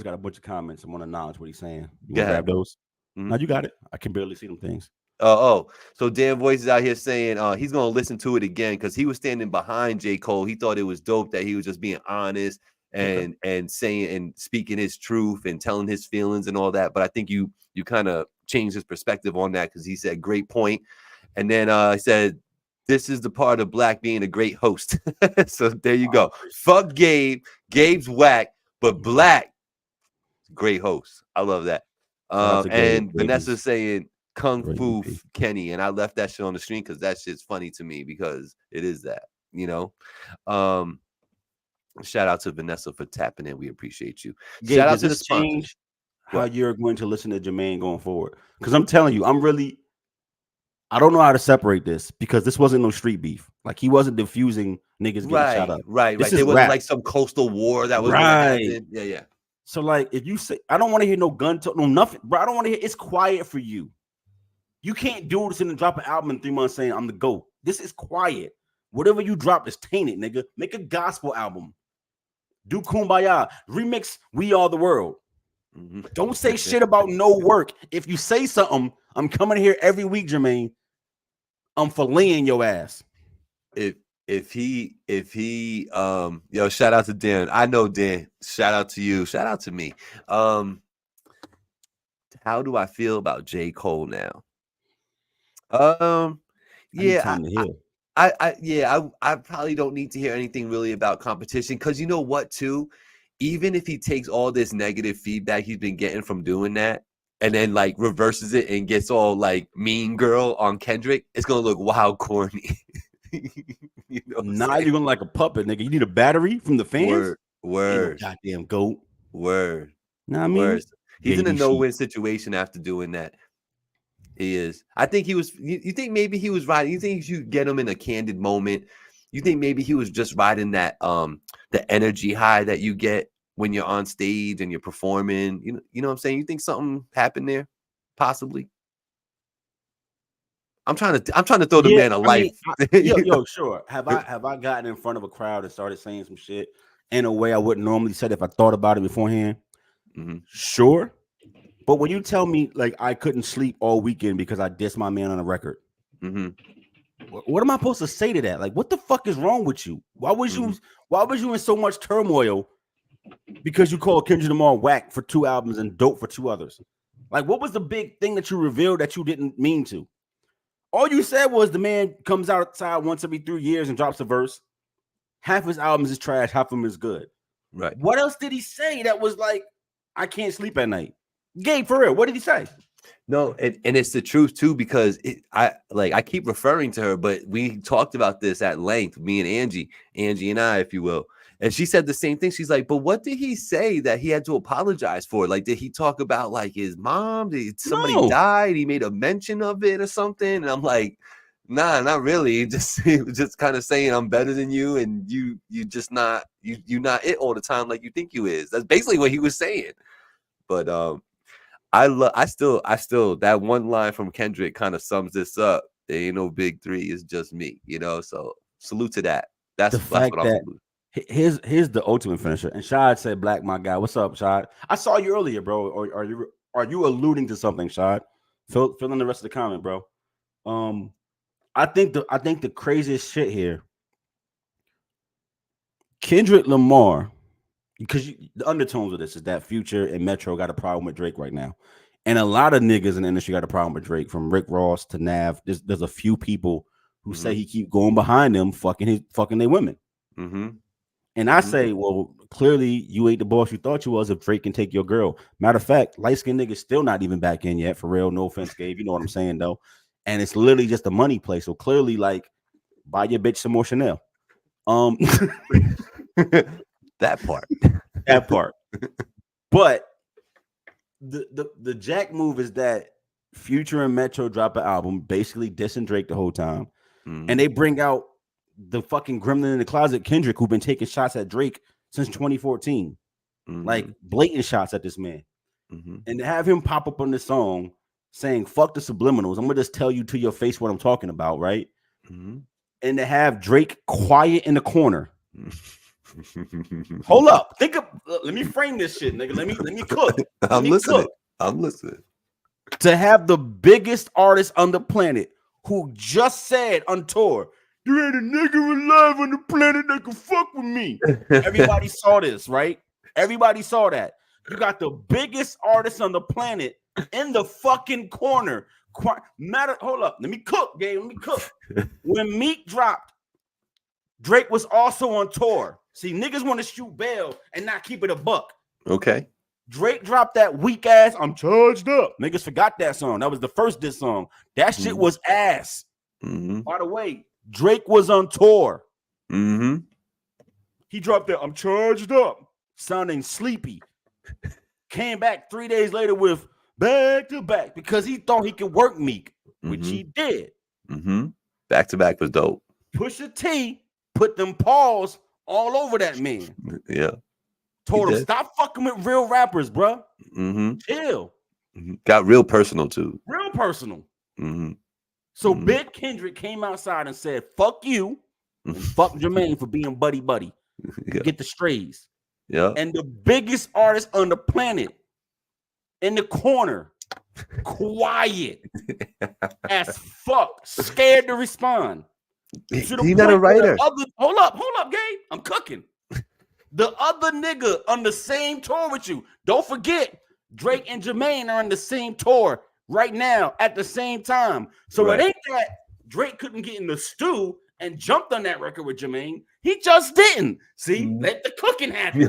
got a bunch of comments. I want to acknowledge what he's saying. You want to grab those? No, you got it. I can barely see them things. So Dan Voice is out here saying he's going to listen to it again because he was standing behind J. Cole. He thought it was dope that he was just being honest and saying and speaking his truth and telling his feelings and all that. But I think you kind of changed his perspective on that because he said great point. And then he said, this is the part of Black being a great host. So there you go. Fuck Gabe. Gabe's whack, but Black, great host. I love that. And Vanessa saying Kung Fu Kenny. And I left that shit on the screen because that shit's funny to me because it is that, shout out to Vanessa for tapping in. We appreciate you. Gabe, Shout out to the sponsors. how What? you're going to listen to Jermaine going forward. Because I'm telling you, I don't know how to separate this because this wasn't no street beef. Like he wasn't diffusing niggas getting shot up. This There is wasn't rap. like some coastal war that was gonna Right. happen. Yeah. So like if you say I don't want to hear no gun talk, no nothing, bro. I don't want to hear it's quiet for you. You can't do this and then drop an album in 3 months saying I'm the GOAT. This is quiet. Whatever you drop is tainted, nigga. Make a gospel album. Do Kumbaya. Remix We Are the World. Don't say shit about no work. If you say something, I'm coming here every week, Jermaine. I'm filleting your ass. If he yo, shout out to Dan. I know Dan. Shout out to you. Shout out to me. How do I feel about J. Cole now? Yeah, time to heal. I probably don't need to hear anything really about competition because you know what, too? Even if he takes all this negative feedback he's been getting from doing that and then like reverses it and gets all like mean girl on Kendrick, it's gonna look wild corny. You know Nah, you're gonna like a puppet, nigga. You need a battery from the fans. Word. Goddamn GOAT. Word. Nah, I mean, Words. He's in a baby no-win situation after doing that. He is. I think he was. You think maybe he was riding? You think you get him in a candid moment? You think maybe he was just riding that the energy high that you get when you're on stage and you're performing? You know what I'm saying? You think something happened there, possibly? I'm trying to throw the man a life. Yo, sure. Have I gotten in front of a crowd and started saying some shit in a way I wouldn't normally say if I thought about it beforehand? Mm-hmm. Sure. But when you tell me like I couldn't sleep all weekend because I dissed my man on a record, Mm-hmm. what am I supposed to say to that? Like, what the fuck is wrong with you? Why was you in so much turmoil because you called Kendrick Lamar whack for 2 albums and dope for 2 others? Like, what was the big thing that you revealed that you didn't mean to? All you said was the man comes outside once every 3 years and drops a verse. Half his albums is trash, half of them is good. Right. What else did he say that was like, I can't sleep at night? Gabe, for real, what did he say? No, and it's the truth too, because I keep referring to her, but we talked about this at length, me and Angie and I, if you will. And she said the same thing. She's like, but what did he say that he had to apologize for? Like, did he talk about like his mom? Did somebody died? He made a mention of it or something? And I'm like, nah, not really. He was just kind of saying I'm better than you, and you just not you not it all the time like you think you is. That's basically what he was saying. But I still that one line from Kendrick kind of sums this up. There ain't no big 3, it's just me, So salute to that. That's what I'm. Here's the ultimate finisher. And Shad said, "Black, my guy, what's up, Shad? I saw you earlier, bro. Or are you alluding to something, Shad? Fill in the rest of the comment, bro. I think the craziest shit here, Kendrick Lamar, because the undertones of this is that Future and Metro got a problem with Drake right now, and a lot of niggas in the industry got a problem with Drake, from Rick Ross to Nav. There's a few people who say he keep going behind them, fucking their women. Mm-hmm. And I say, well, clearly you ain't the boss you thought you was if Drake can take your girl. Matter of fact, light-skinned niggas still not even back in yet, for real. No offense, Gabe. You know what I'm saying, though. And it's literally just a money play. So clearly, like, buy your bitch some more Chanel. That part. But the Jack move is that Future and Metro drop an album basically dissing Drake the whole time. And they bring out the fucking gremlin in the closet, Kendrick, who've been taking shots at Drake since 2014. Like blatant shots at this man. And to have him pop up on this song saying, fuck the subliminals, I'm gonna just tell you to your face what I'm talking about, right? And to have Drake quiet in the corner. Hold up. Let me frame this shit, nigga. Let me cook. I'm listening. To have the biggest artist on the planet who just said on tour, there ain't a nigga alive on the planet that can fuck with me. Everybody saw this, right? Everybody saw that. You got the biggest artist on the planet in the fucking corner. Hold up. Let me cook, Gabe. Let me cook. When Meek dropped, Drake was also on tour. See, niggas want to shoot bail and not keep it a buck. Okay. Drake dropped that weak ass, I'm charged up. Niggas forgot that song. That was the first diss song. That shit was ass. By the way, Drake was on tour. He dropped that, I'm charged up, sounding sleepy. Came back 3 days later with back to back because he thought he could work Meek, which he did. Back to back was dope. Pusha T put them paws all over that man. Yeah. Told him, stop fucking with real rappers, bro. Chill. Got real personal too. Real personal. So Big Kendrick came outside and said, fuck you and fuck Jermaine for being buddy. Get the strays. Yeah. And the biggest artist on the planet in the corner, quiet as fuck, scared to respond. He's not a writer. Hold up, Gabe. I'm cooking. The other nigga on the same tour with you. Don't forget, Drake and Jermaine are on the same tour right now at the same time. So It ain't that Drake couldn't get in the stew and jumped on that record with Jermaine. He just didn't. See, let the cooking happen.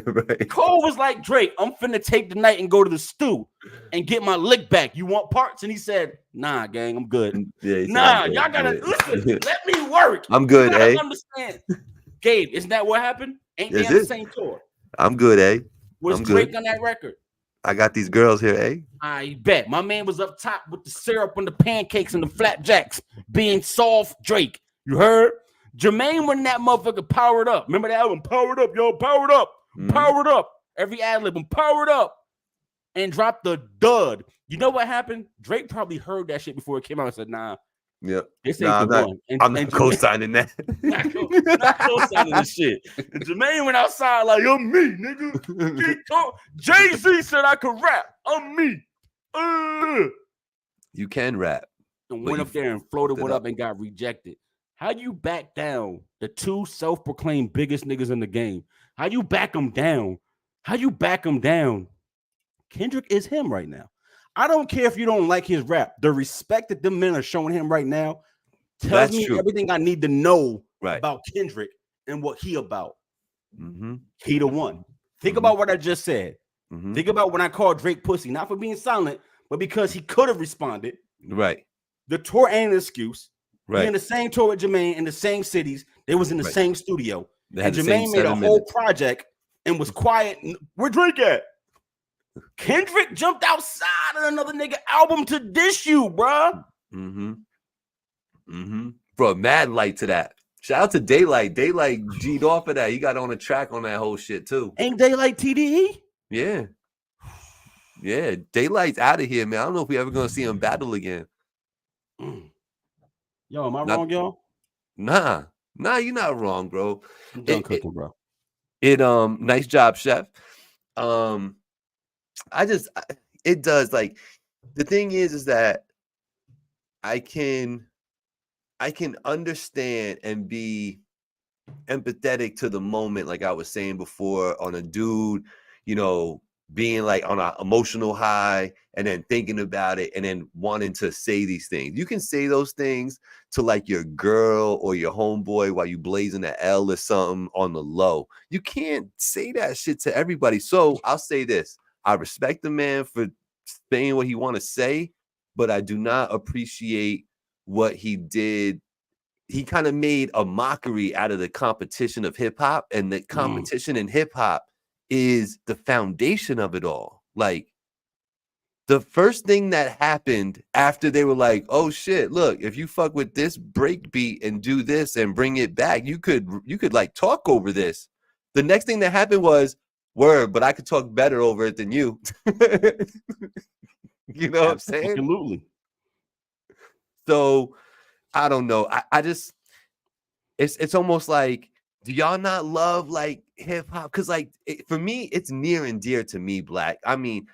Right. Cole was like, Drake, I'm finna take the night and go to the stew and get my lick back. You want parts? And he said, nah, gang, I'm good. Yeah, nah, y'all gotta listen. Let me work. I'm good, eh? Understand. Gabe, isn't that what happened? Ain't they on the same tour? I'm good, eh? Was Drake on that record? I got these girls here, eh? I bet. My man was up top with the syrup and the pancakes and the flapjacks being soft Drake. You heard? Jermaine when that motherfucker powered up. Remember that album? Powered up, yo. Powered up. Powered up. Every ad-lib powered up and dropped the dud. You know what happened? Drake probably heard that shit before it came out and said, nah. Yeah. This ain't the one. I'm not co-signing that. Not co-signing this shit. And Jermaine went outside like, I'm me, nigga. Jay-Z said I could rap. I'm me. You can rap. And went up there and floated one up and got rejected. How you back down the two self-proclaimed biggest niggas in the game? How you back them down? Kendrick is him right now. I don't care if you don't like his rap. The respect that them men are showing him right now tells me everything I need to know about Kendrick and what he about. He the one. Think about what I just said. Think about when I called Drake pussy, not for being silent, but because he could have responded. Right. The tour ain't an excuse. Right. He in the same tour with Jermaine in the same cities. They was in the same studio. And Jermaine made a whole project and was quiet. Where Drake at? Kendrick jumped outside of another nigga album to dish you, bruh. Bro, mad light to that. Shout out to Daylight. Daylight G'd off of that. He got on a track on that whole shit too. Ain't Daylight TDE? Yeah. Yeah. Daylight's out of here, man. I don't know if we ever gonna see him battle again. Yo, am I wrong, y'all? Nah, you're not wrong, bro. I'm done cooking, bro. Nice job, chef. It does, like, the thing is that I can understand and be empathetic to the moment, like I was saying before, on a dude, you know, being like on an emotional high and then thinking about it and then wanting to say these things. You can say those things to like your girl or your homeboy while you blazing the L or something on the low. You can't say that shit to everybody. So I'll say this. I respect the man for saying what he want to say, but I do not appreciate what he did. He kind of made a mockery out of the competition of hip hop, and the competition in hip hop is the foundation of it all. Like, the first thing that happened after they were like, oh shit, look, if you fuck with this break beat and do this and bring it back, you could like talk over this. The next thing that happened was, word, but I could talk better over it than you. You know what I'm saying? Absolutely. So I don't know. I just, it's almost like, do y'all not love like hip hop? Because like for me, it's near and dear to me, Black. I mean,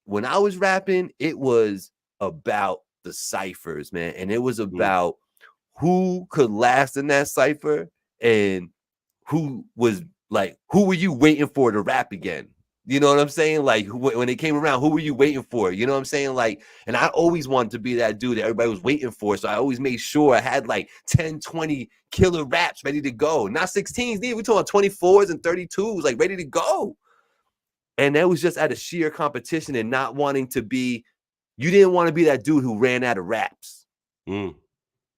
when I was rapping, it was about the ciphers, man, and it was about who could last in that cipher and who was like, who were you waiting for to rap again? You know what I'm saying? Like, when it came around, who were you waiting for? You know what I'm saying? Like, and I always wanted to be that dude that everybody was waiting for. So I always made sure I had like 10, 20 killer raps ready to go. Not 16s, we're talking 24s and 32s, like ready to go. And that was just out of sheer competition and not wanting to be, you didn't want to be that dude who ran out of raps.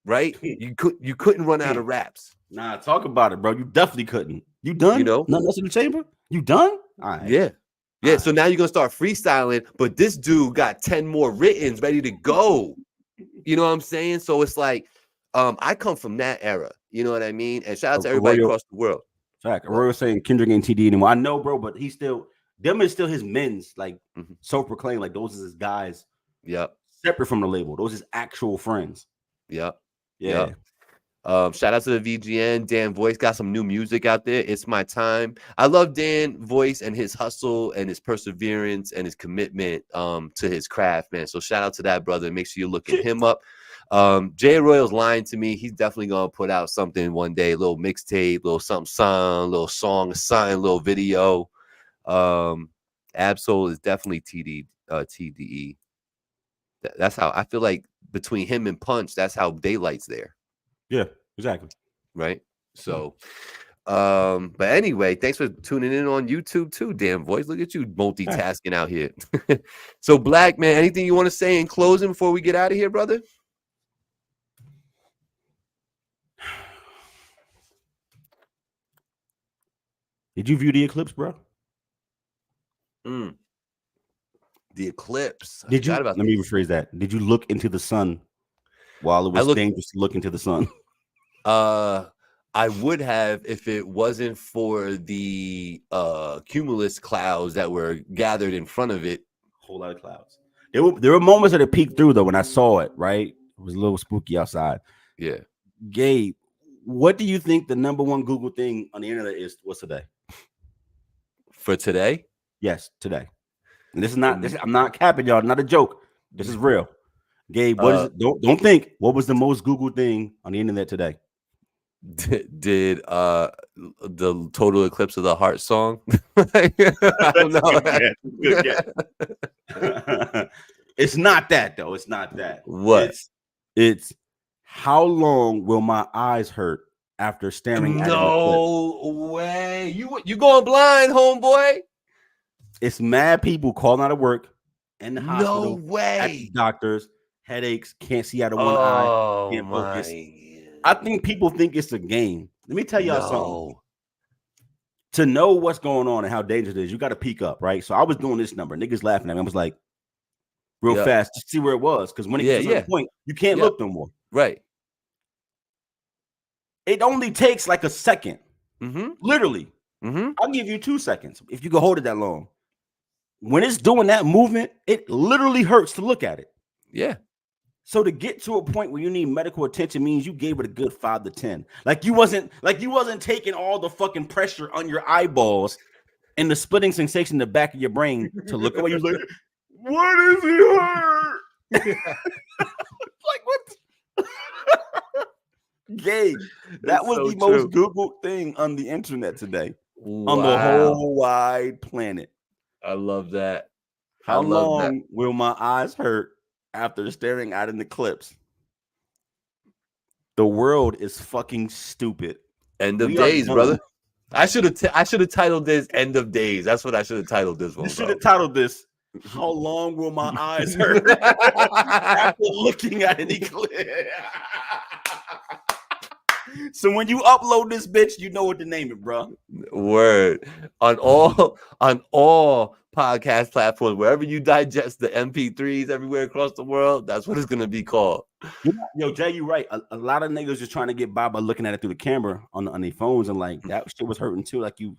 Right? You couldn't run out of raps. Nah, talk about it, bro. You definitely couldn't. You done? You know? Nothing else in the chamber? You done? All right. Yeah. Yeah, so now you're gonna start freestyling, but this dude got 10 more writtens ready to go. You know what I'm saying? So it's like, I come from that era. You know what I mean? And shout out to everybody Arroyo, across the world. fact. Arroyo saying Kendrick ain't TD anymore. I know, bro, but he's still them is still his men's, like self-proclaimed, like those is his guys. Yep. Separate from the label. Those is actual friends. Yep. Yeah. Yep. Shout out to the VGN. Dan Voice got some new music out there. It's my time. I love Dan Voice and his hustle and his perseverance and his commitment to his craft, man. So shout out to that brother. Make sure you're looking him up. Jay Royal's lying to me. He's definitely gonna put out something one day, a little mixtape, little something, a little song, a little video. Absol is definitely TDE. That's how I feel like between him and Punch, that's how Daylight's there. Yeah, exactly. Right. So, but anyway, thanks for tuning in on YouTube too. Damn Voice, look at you multitasking out here. So, Black man, anything you want to say in closing before we get out of here, brother? Did you view the eclipse, bro? The eclipse. Did you? Let me rephrase that. Did you look into the sun while it was dangerous to look into the sun? I would have if it wasn't for the cumulus clouds that were gathered in front of it. A whole lot of clouds. There were moments that it peeked through though when I saw it. Right, it was a little spooky outside. Yeah. Gabe, what do you think the number one Google thing on the internet is? What's today? For today? Yes, today. And this is not. I'm not capping y'all. Not a joke. This is real. Gabe, what is it? Don't think. What was the most Googled thing on the internet today? Did the Total Eclipse of the Heart song? I don't know. It's not that though. It's not that. What? It's how long will my eyes hurt after staring at an eclipse? No way. You going blind, homeboy? It's mad people calling out of work in the hospital. No way. At the doctors, headaches, can't see out of one eye, can't focus. I think people think it's a game. Let me tell y'all something. To know what's going on and how dangerous it is, you got to peek up, right? So I was doing this number. Niggas laughing at me. I was like, real fast to see where it was. Because when it gets to a point, you can't look no more. Right. It only takes like a second. Literally. I'll give you 2 seconds if you can hold it that long. When it's doing that movement, it literally hurts to look at it. Yeah. So to get to a point where you need medical attention means you gave it a good 5 to 10. Like you wasn't taking all the fucking pressure on your eyeballs and the splitting sensation in the back of your brain to look away. You're like, what is it hurt? Like what? Gabe, that was the most Googled thing on the internet today. Wow. On the whole wide planet. I love that. How long will my eyes hurt after staring at an eclipse? The world is fucking stupid. End of days, brother. I should have titled this "End of Days." That's what I should have titled this one. You should have titled this "How long will my eyes hurt after looking at an eclipse?" So when you upload this bitch, you know what to name it, bro. Word. On all podcast platforms, wherever you digest the MP3s everywhere across the world, that's what it's gonna be called. Yo, Jay, you right. A lot of niggas just trying to get by looking at it through the camera on their phones, and like that shit was hurting too. Like you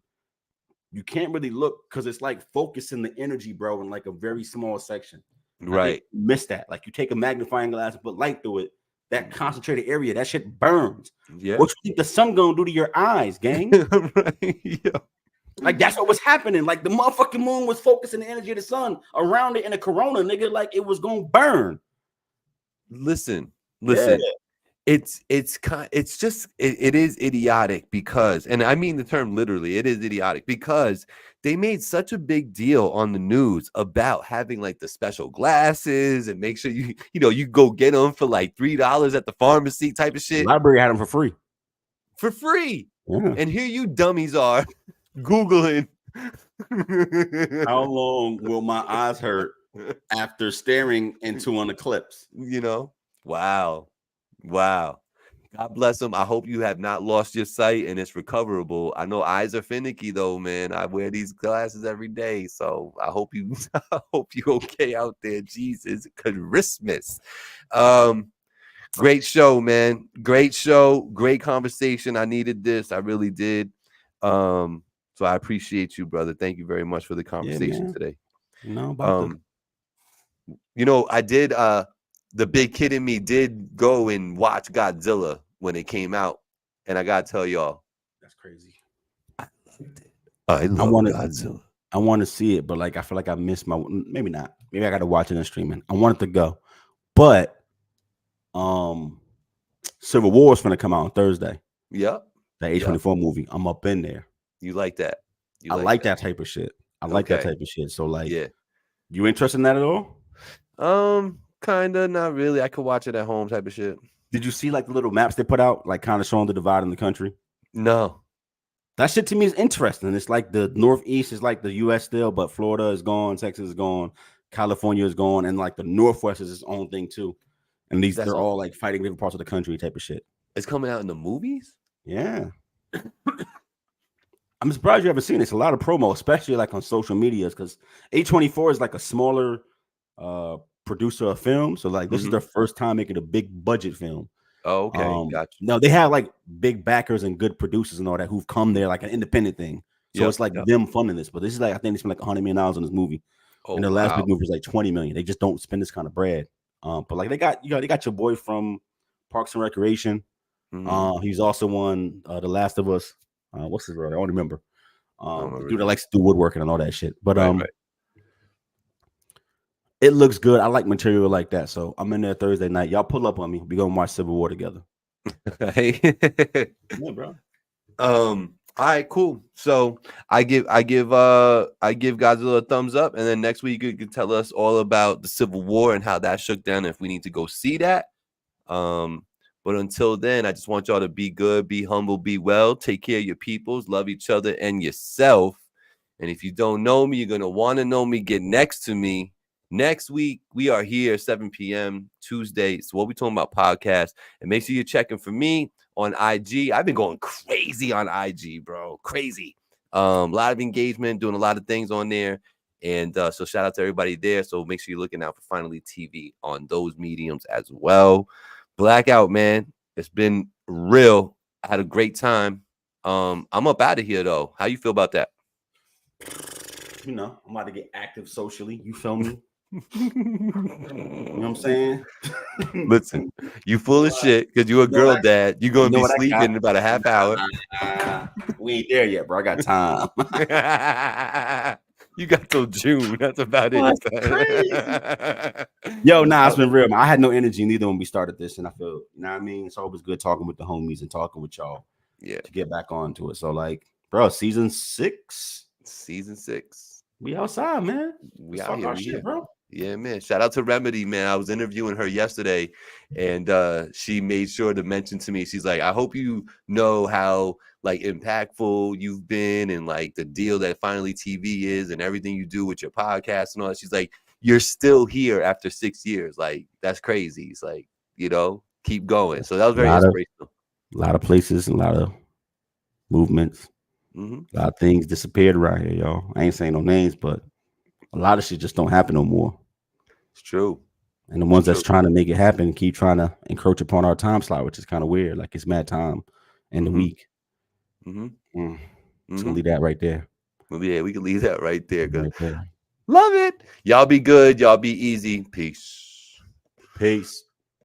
can't really look because it's like focusing the energy, bro, in like a very small section. Right. You miss that. Like you take a magnifying glass and put light through it. That concentrated area, that shit burns. Yeah. What you think the sun gonna do to your eyes, gang? Right. Yeah. Like that's what was happening. Like the motherfucking moon was focusing the energy of the sun around it in a corona, nigga. Like it was gonna burn. Listen. Yeah. It is idiotic because, and I mean the term literally, it is idiotic because they made such a big deal on the news about having like the special glasses and make sure you go get them for like $3 at the pharmacy type of shit. The library had them for free. Yeah. And here you dummies are Googling. How long will my eyes hurt after staring into an eclipse? Wow. God bless him. I hope you have not lost your sight and it's recoverable. I know eyes are finicky though, man. I wear these glasses every day, so I hope you I hope you okay out there. Jesus, Christmas. Great show, man. Great show. Great conversation. I needed this. I really did. So I appreciate you, brother. Thank you very much for the conversation today. I did the big kid in me did go and watch Godzilla when it came out, and I gotta tell y'all, that's crazy. I loved it. I love Godzilla. I want to see it, but like I feel like I missed my. Maybe not. Maybe I got to watch it in streaming. I wanted to go, but Civil War is gonna come out on Thursday. Yep. The A24 movie. I'm up in there. You like that? I like that type of shit. I like that type of shit. So like, yeah. You interested in that at all? Kinda, not really. I could watch it at home type of shit. Did you see like the little maps they put out, like kind of showing the divide in the country? No. That shit to me is interesting. It's like the Northeast is like the U.S. still, but Florida is gone, Texas is gone, California is gone, and like the Northwest is its own thing too. And they're all like fighting different parts of the country type of shit. It's coming out in the movies? Yeah. I'm surprised you haven't seen it. It's a lot of promo, especially like on social medias, because A24 is like a smaller producer of film. So like this is their first time making a big budget film. Oh, okay. Gotcha. No, they have like big backers and good producers and all that who've come there, like an independent thing. So it's like them funding this. But this is like, I think they spent like $100 million on this movie. Oh, and their last big movie was like 20 million. They just don't spend this kind of bread. But like they got your boy from Parks and Recreation. He's also won The Last of Us. What's his brother? I don't remember. The dude that likes to do woodworking and all that shit. But it looks good. I like material like that. So I'm in there Thursday night. Y'all pull up on me. We gonna watch Civil War together. Hey. Yeah, bro. All right, cool. So I give Godzilla a thumbs up, and then next week you can tell us all about the Civil War and how that shook down, if we need to go see that. But until then, I just want y'all to be good, be humble, be well, take care of your peoples, love each other and yourself. And if you don't know me, you're going to want to know me. Get next to me. Next week, we are here 7 p.m. Tuesday. So what we talking about podcast. And make sure you're checking for me on IG. I've been going crazy on IG, bro. Crazy. A lot of engagement, doing a lot of things on there. And so shout out to everybody there. So make sure you're looking out for Finally TV on those mediums as well. Blackout, man. It's been real. I had a great time. I'm up out of here though. How you feel about that? You know, I'm about to get active socially. You feel me? You know what I'm saying? Listen, you full of shit because you're a girl dad. You're gonna be sleeping in about a half hour. We ain't there yet, bro. I got time. You got till June. That's about it. Yo, nah, it's been real, man. I had no energy neither when we started this, and I feel, you know what I mean? It's always good talking with the homies and talking with y'all. Yeah. To get back onto it. So, like, bro, season 6. Season 6. We outside, man. We out here, shit, bro. Yeah, man. Shout out to Remedy, man. I was interviewing her yesterday, and she made sure to mention to me, she's like, I hope you know how like impactful you've been and like the deal that Finally TV is and everything you do with your podcast and all that. She's like, you're still here after 6 years. Like, that's crazy. It's like, you know, keep going. So that was very inspirational. A lot of places, a lot of movements, a lot of things disappeared around here, y'all. I ain't saying no names, but a lot of shit just don't happen no more. It's true. And the ones that's trying to make it happen keep trying to encroach upon our time slot, which is kind of weird. Like, it's mad time in the week. Just gonna leave that right there. Well, yeah, we can leave that right there. Love it. Y'all be good. Y'all be easy. Peace. Peace.